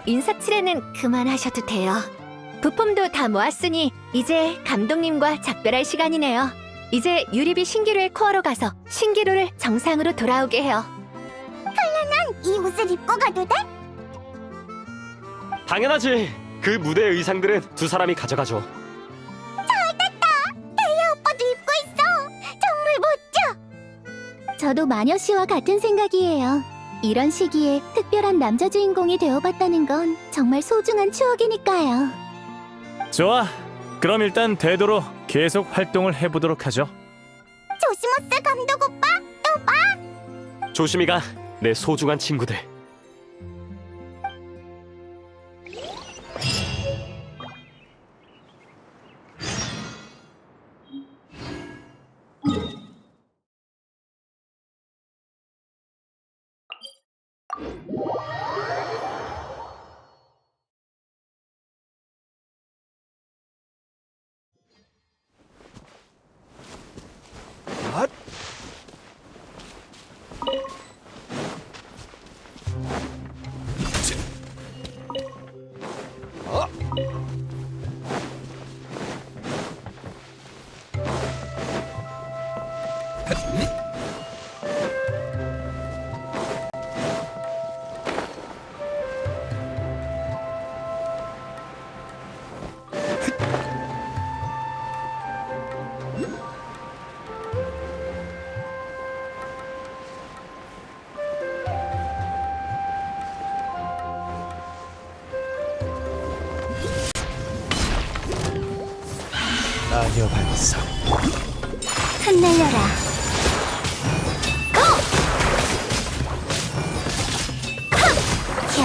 인사치레는 그만하셔도 돼요. 부품도 다 모았으니 이제 감독님과 작별할 시간이네요. 이제 유리비 신기루의 코어로 가서 신기루를 정상으로 돌아오게 해요. 이 옷을 입고 가도 돼? 당연하지. 그 무대 의상들은 두 사람이 가져가죠. 태희 오빠도 입고 있어. 정말 멋져. 저도 마녀 씨와 같은 생각이에요. 이런 시기에 특별한 남자 주인공이 되어봤다는 건 정말 소중한 추억이니까요. 좋아. 그럼 일단 되도록 계속 활동을 해보도록 하죠. 조시모스 감독 오빠, 또 봐! 조심히 가, 내 소중한 친구들. 마녀 반성. 흩날려라. 고! 캬!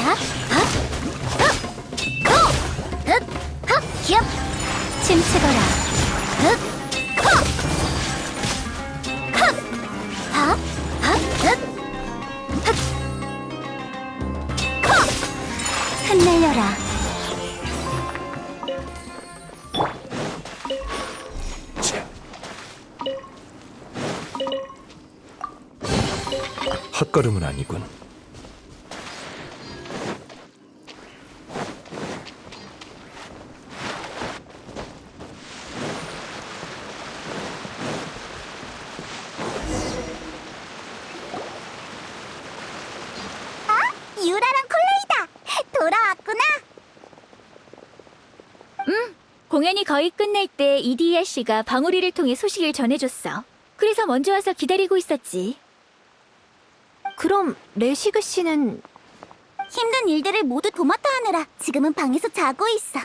고! 캬! 침체거라. 흩날려라. 헛걸음은 아니군. 유라랑 콜레이다! 돌아왔구나! 공연이 거의 끝날 때 이디야 씨가 방울이를 통해 소식을 전해줬어. 그래서 먼저 와서 기다리고 있었지. 그럼 레시그 씨는 힘든 일들을 모두 도맡아 하느라 지금은 방에서 자고 있어.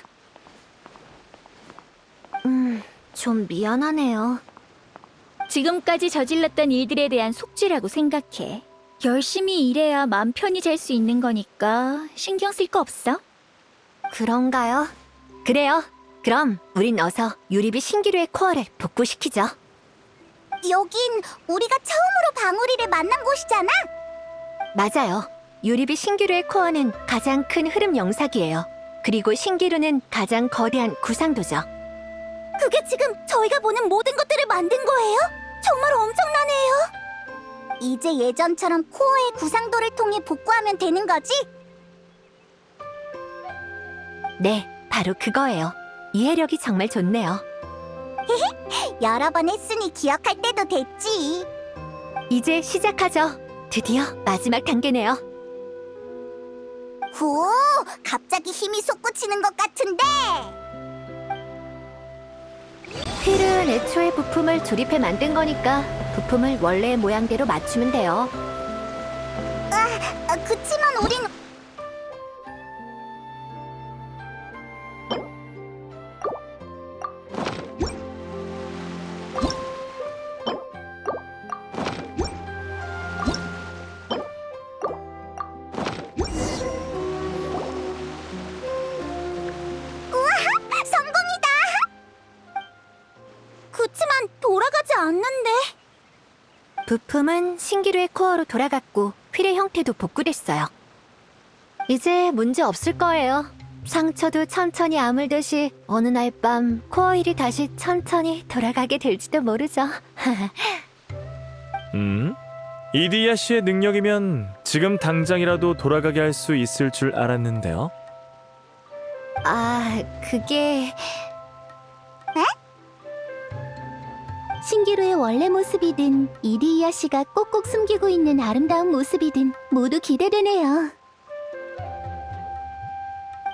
좀 미안하네요. 지금까지 저질렀던 일들에 대한 속죄라고 생각해. 열심히 일해야 맘 편히 잘 수 있는 거니까 신경 쓸 거 없어? 그런가요? 그래요. 그럼 우린 어서 유리비 신기루의 코어를 복구시키죠. 여긴 우리가 처음으로 방울이를 만난 곳이잖아? 맞아요. 유리비 신기루의 코어는 가장 큰 흐름 영상이에요. 그리고 신기루는 가장 거대한 구상도죠. 그게 지금 저희가 보는 모든 것들을 만든 거예요? 정말 엄청나네요. 이제 예전처럼 코어의 구상도를 통해 복구하면 되는 거지? 네, 바로 그거예요. 이해력이 정말 좋네요. 여러 번 했으니 기억할 때도 됐지. 이제 시작하죠. 드디어 마지막 단계네요. 오, 갑자기 힘이 솟구치는 것 같은데. 휠은 애초에 부품을 조립해 만든 거니까 부품을 원래의 모양대로 맞추면 돼요. 그치만 우린 성공이다. 그치만 돌아가지 않는데. 부품은 신기루의 코어로 돌아갔고 휠의 형태도 복구됐어요. 이제 문제 없을 거예요. 상처도 천천히 아물듯이 어느 날 밤 코어 휠이 다시 천천히 돌아가게 될지도 모르죠. 이디야 씨의 능력이면 지금 당장이라도 돌아가게 할 수 있을 줄 알았는데요. 아, 그게... 신기루의 원래 모습이든 이디이아 씨가 꼭꼭 숨기고 있는 아름다운 모습이든 모두 기대되네요.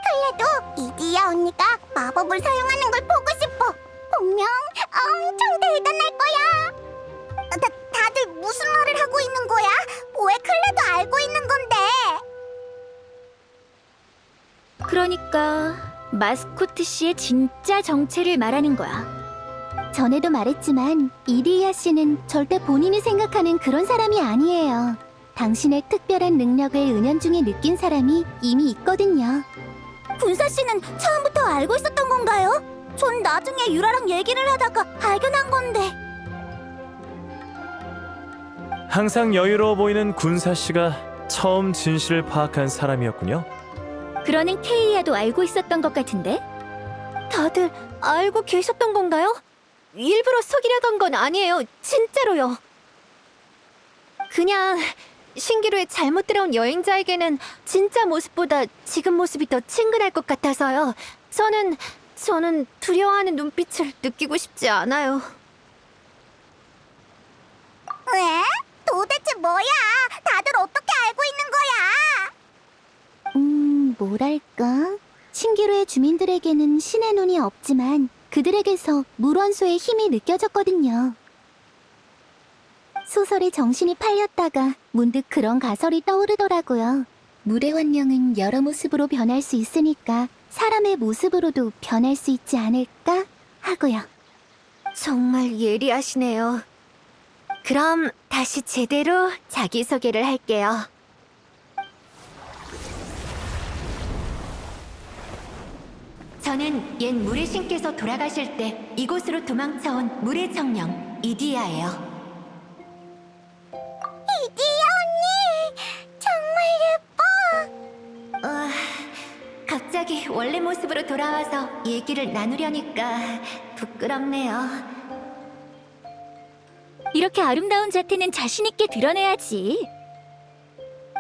그래도 이디이아 언니가 마법을 사용하는 걸 보고 싶어. 분명 엄청 대단할 거야. 다들 무슨 말을 하고 그러니까 마스코트 씨의 진짜 정체를 말하는 거야. 전에도 말했지만 이디야 씨는 절대 본인이 생각하는 그런 사람이 아니에요. 당신의 특별한 능력을 은연중에 느낀 사람이 이미 있거든요. 군사 씨는 처음부터 알고 있었던 건가요? 전 나중에 유라랑 얘기를 하다가 발견한 건데. 항상 여유로워 보이는 군사 씨가 처음 진실을 파악한 사람이었군요. 그러는 케이야도 알고 있었던 것 같은데? 다들 알고 계셨던 건가요? 일부러 속이려던 건 아니에요. 진짜로요. 그냥 신기루에 잘못 들어온 여행자에게는 진짜 모습보다 지금 모습이 더 친근할 것 같아서요. 저는 두려워하는 눈빛을 느끼고 싶지 않아요. 왜? 도대체 뭐야? 다들 어떻게 알고 있는 거야? 뭐랄까? 신기루의 주민들에게는 신의 눈이 없지만 그들에게서 물원소의 힘이 느껴졌거든요. 소설에 정신이 팔렸다가 문득 그런 가설이 떠오르더라고요. 물의 환경은 여러 모습으로 변할 수 있으니까 사람의 모습으로도 변할 수 있지 않을까 하고요. 정말 예리하시네요. 그럼 다시 제대로 자기소개를 할게요. 저는 옛 물의 신께서 돌아가실 때 이곳으로 도망쳐온 물의 청령 이디야예요. 이디야 언니, 정말 예뻐. 갑자기 원래 모습으로 돌아와서 얘기를 나누려니까 부끄럽네요. 이렇게 아름다운 자태는 자신있게 드러내야지.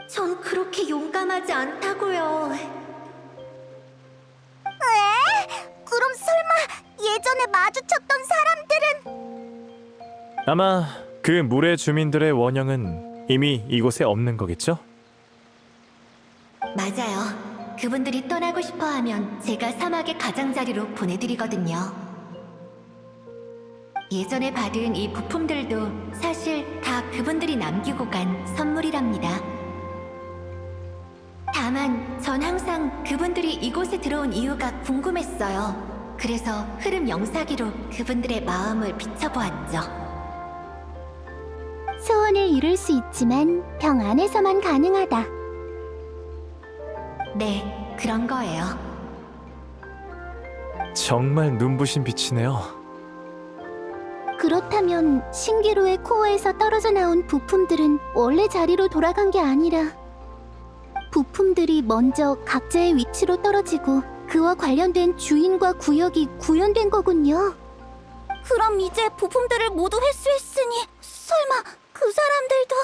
전 그렇게 용감하지 않다고요. 왜? 그럼 설마 예전에 마주쳤던 사람들은? 아마 그 물의 주민들의 원형은 이미 이곳에 없는 거겠죠? 맞아요. 그분들이 떠나고 싶어하면 제가 사막의 가장자리로 보내드리거든요. 예전에 받은 이 부품들도 사실 다 그분들이 남기고 간 선물이랍니다. 다만 전 항상 그분들이 이곳에 들어온 이유가 궁금했어요. 그래서 흐름 영사기로 그분들의 마음을 비춰보았죠. 소원을 이룰 수 있지만 병 안에서만 가능하다. 네, 그런 거예요. 정말 눈부신 빛이네요. 그렇다면 신기루의 코어에서 떨어져 나온 부품들은 원래 자리로 돌아간 게 아니라 부품들이 먼저 각자의 위치로 떨어지고 그와 관련된 주인과 구역이 구현된 거군요. 그럼 이제 부품들을 모두 회수했으니 설마 그 사람들도?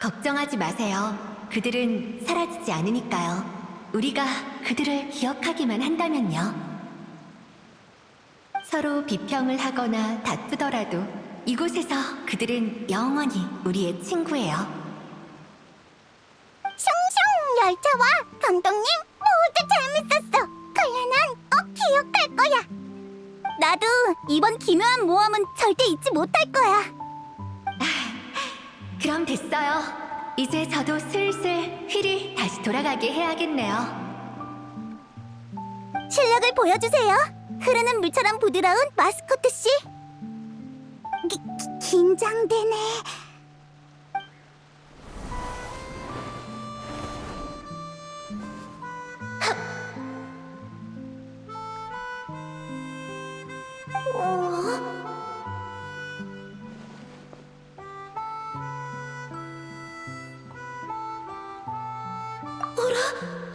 걱정하지 마세요. 그들은 사라지지 않으니까요. 우리가 그들을 기억하기만 한다면요. 서로 비평을 하거나 다투더라도 이곳에서 그들은 영원히 우리의 친구예요. 숑숑 열차와 감독님 모두 재밌었어. 칼라난 꼭 기억할 거야. 나도 이번 기묘한 모험은 절대 잊지 못할 거야. 그럼 됐어요. 이제 저도 슬슬 휠이 다시 돌아가게 해야겠네요. 실력을 보여주세요. 흐르는 물처럼 부드러운 마스코트 씨. 긴장되네.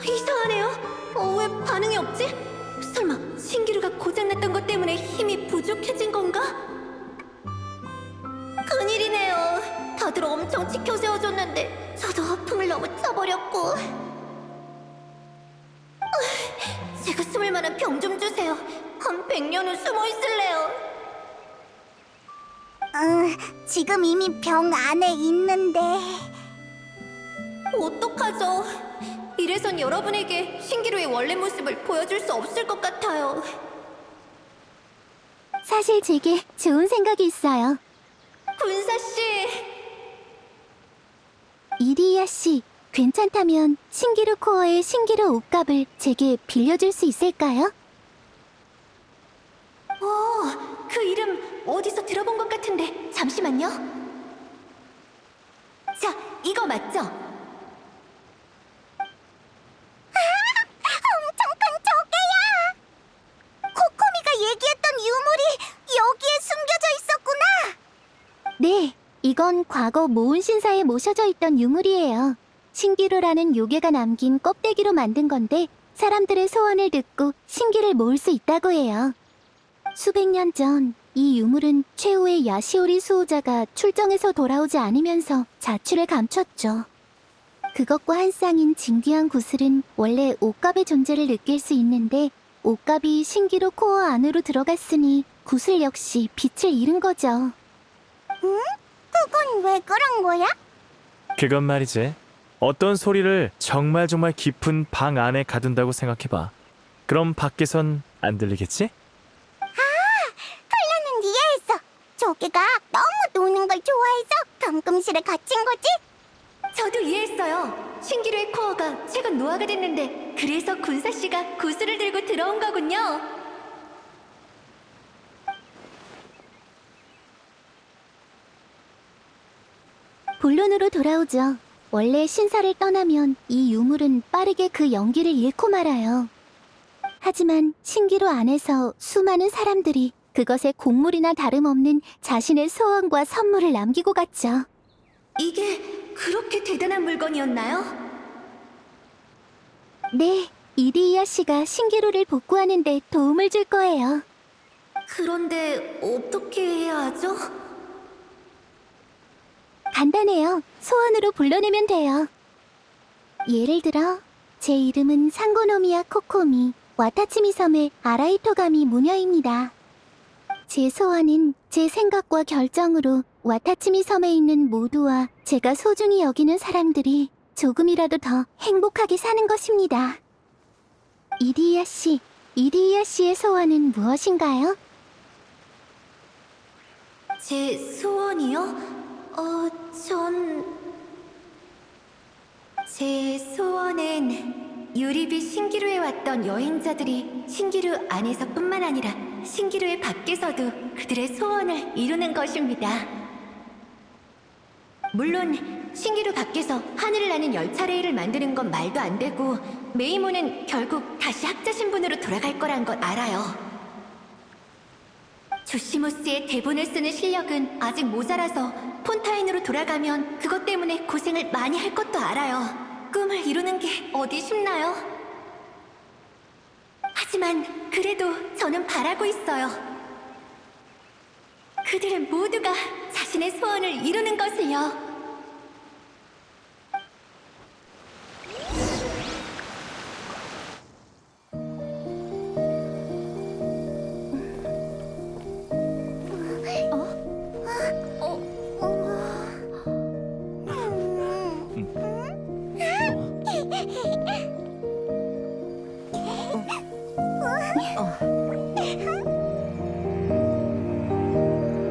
이상하네요. 왜 반응이 없지? 설마 신기루가 고장났던 것 때문에 힘이 부족해진 건가? 큰일이네요. 다들 엄청 지켜 세워줬는데 저도 허풍을 너무 쳐버렸고. 제가 숨을 만한 병 좀 주세요. 한 100년은 숨어 있을래요. 지금 이미 병 안에 있는데. 어떡하죠? 이래선 여러분에게 신기루의 원래 모습을 보여줄 수 없을 것 같아요. 사실 제게 좋은 생각이 있어요. 군사씨! 이디야 씨, 괜찮다면 신기루 코어의 신기루 옷값을 제게 빌려줄 수 있을까요? 그 이름 어디서 들어본 것 같은데 잠시만요. 자, 이거 맞죠? 엄청 큰 조개야! 코코미가 얘기했던 유물이 여기에 숨겨져 있었구나! 네, 이건 과거 모은 신사에 모셔져 있던 유물이에요. 신기루라는 요괴가 남긴 껍데기로 만든 건데 사람들의 소원을 듣고 신기를 모을 수 있다고 해요. 수백 년 전 이 유물은 최후의 야시오리 수호자가 출정에서 돌아오지 않으면서 자취를 감췄죠. 그것과 한 쌍인 진귀한 구슬은 원래 옷값의 존재를 느낄 수 있는데 옷값이 신기루 코어 안으로 들어갔으니 구슬 역시 빛을 잃은 거죠. 그건 왜 그런 거야? 그건 말이지. 어떤 소리를 정말 깊은 방 안에 가둔다고 생각해봐. 그럼 밖에선 안 들리겠지? 나는 이해했어. 조개가 너무 노는 걸 좋아해서 감금실에 갇힌 거지? 저도 이해했어요. 신기루의 코어가 최근 노화가 됐는데 그래서 군사 씨가 구슬을 들고 들어온 거군요. 본론으로 돌아오죠. 원래 신사를 떠나면 이 유물은 빠르게 그 연기를 잃고 말아요. 하지만 신기루 안에서 수많은 사람들이 그것에 곡물이나 다름없는 자신의 소원과 선물을 남기고 갔죠. 이게 그렇게 대단한 물건이었나요? 네, 이리이아 씨가 신기루를 복구하는 데 도움을 줄 거예요. 그런데 어떻게 해야 하죠? 간단해요. 소원으로 불러내면 돼요. 예를 들어 제 이름은 상고노미야 코코미, 와타치미 섬의 아라이토가미 무녀입니다. 제 소원은 제 생각과 결정으로 와타치미 섬에 있는 모두와 제가 소중히 여기는 사람들이 조금이라도 더 행복하게 사는 것입니다. 이리이아 씨의 소원은 무엇인가요? 제 소원이요? 제 소원은 유리비 신기루에 왔던 여행자들이 신기루 안에서뿐만 아니라 신기루의 밖에서도 그들의 소원을 이루는 것입니다. 물론 신기루 밖에서 하늘을 나는 열차 레일을 만드는 건 말도 안 되고 메이모는 결국 다시 학자 신분으로 돌아갈 거란 걸 알아요. 조시모스의 대본을 쓰는 실력은 아직 모자라서 폰타인으로 돌아가면 그것 때문에 고생을 많이 할 것도 알아요. 꿈을 이루는 게 어디 쉽나요? 하지만 그래도 저는 바라고 있어요. 그들 모두가 자신의 소원을 이루는 것을요.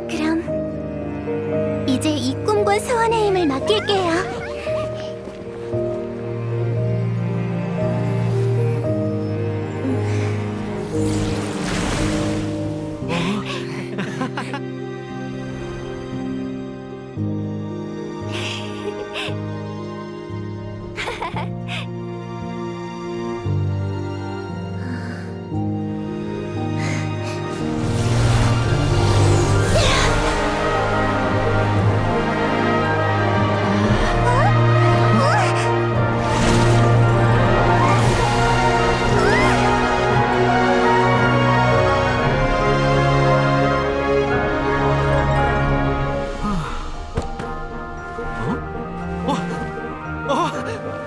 그럼 이제 이 꿈과 소원의 힘을 맡길게요.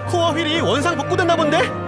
코어 휠이 원상 복구됐나 본데?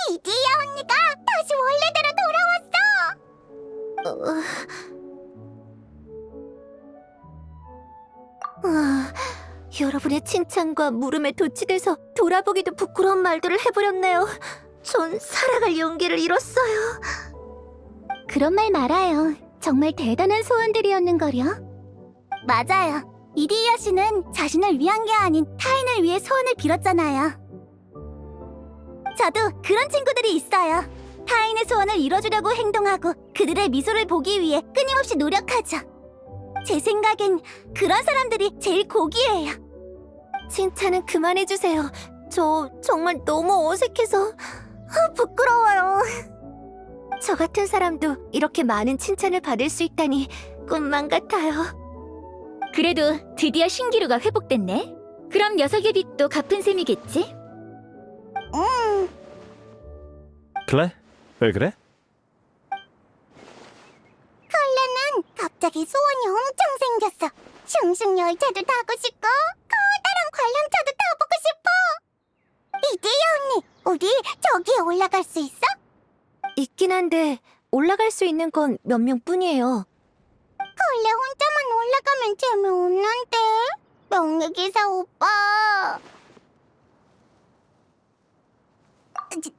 이디야 언니가 다시 원래대로 돌아왔어. 여러분의 칭찬과 물음에 도취돼서 돌아보기도 부끄러운 말들을 해버렸네요. 전 살아갈 용기를 잃었어요. 그런 말 말아요. 정말 대단한 소원들이었는걸요. 맞아요. 이디야 씨는 자신을 위한 게 아닌 타인을 위해 소원을 빌었잖아요. 저도 그런 친구들이 있어요. 타인의 소원을 이뤄주려고 행동하고 그들의 미소를 보기 위해 끊임없이 노력하죠. 제 생각엔 그런 사람들이 제일 고귀해요. 칭찬은 그만해주세요. 저 정말 너무 어색해서 부끄러워요. 저 같은 사람도 이렇게 많은 칭찬을 받을 수 있다니 꿈만 같아요. 그래도 드디어 신기루가 회복됐네. 그럼 녀석의 빚도 갚은 셈이겠지? 클레? 왜 그래? 컬레는 갑자기 소원이 엄청 생겼어. 슝슝 열차도 타고 싶고 커다란 관람차도 타보고 싶어. 이디야 언니, 우리 저기에 올라갈 수 있어? 있긴 한데 올라갈 수 있는 건 몇 명뿐이에요. 컬레 혼자만 올라가면 재미없는데. 명예기사 오빠.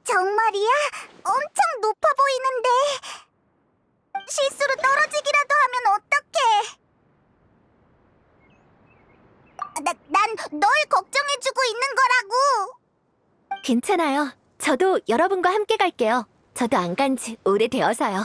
정말이야? 엄청 높아 보이는데. 실수로 떨어지기라도 하면 어떡해? 난 널 걱정해주고 있는 거라고. 괜찮아요. 저도 여러분과 함께 갈게요. 저도 안 간 지 오래되어서요.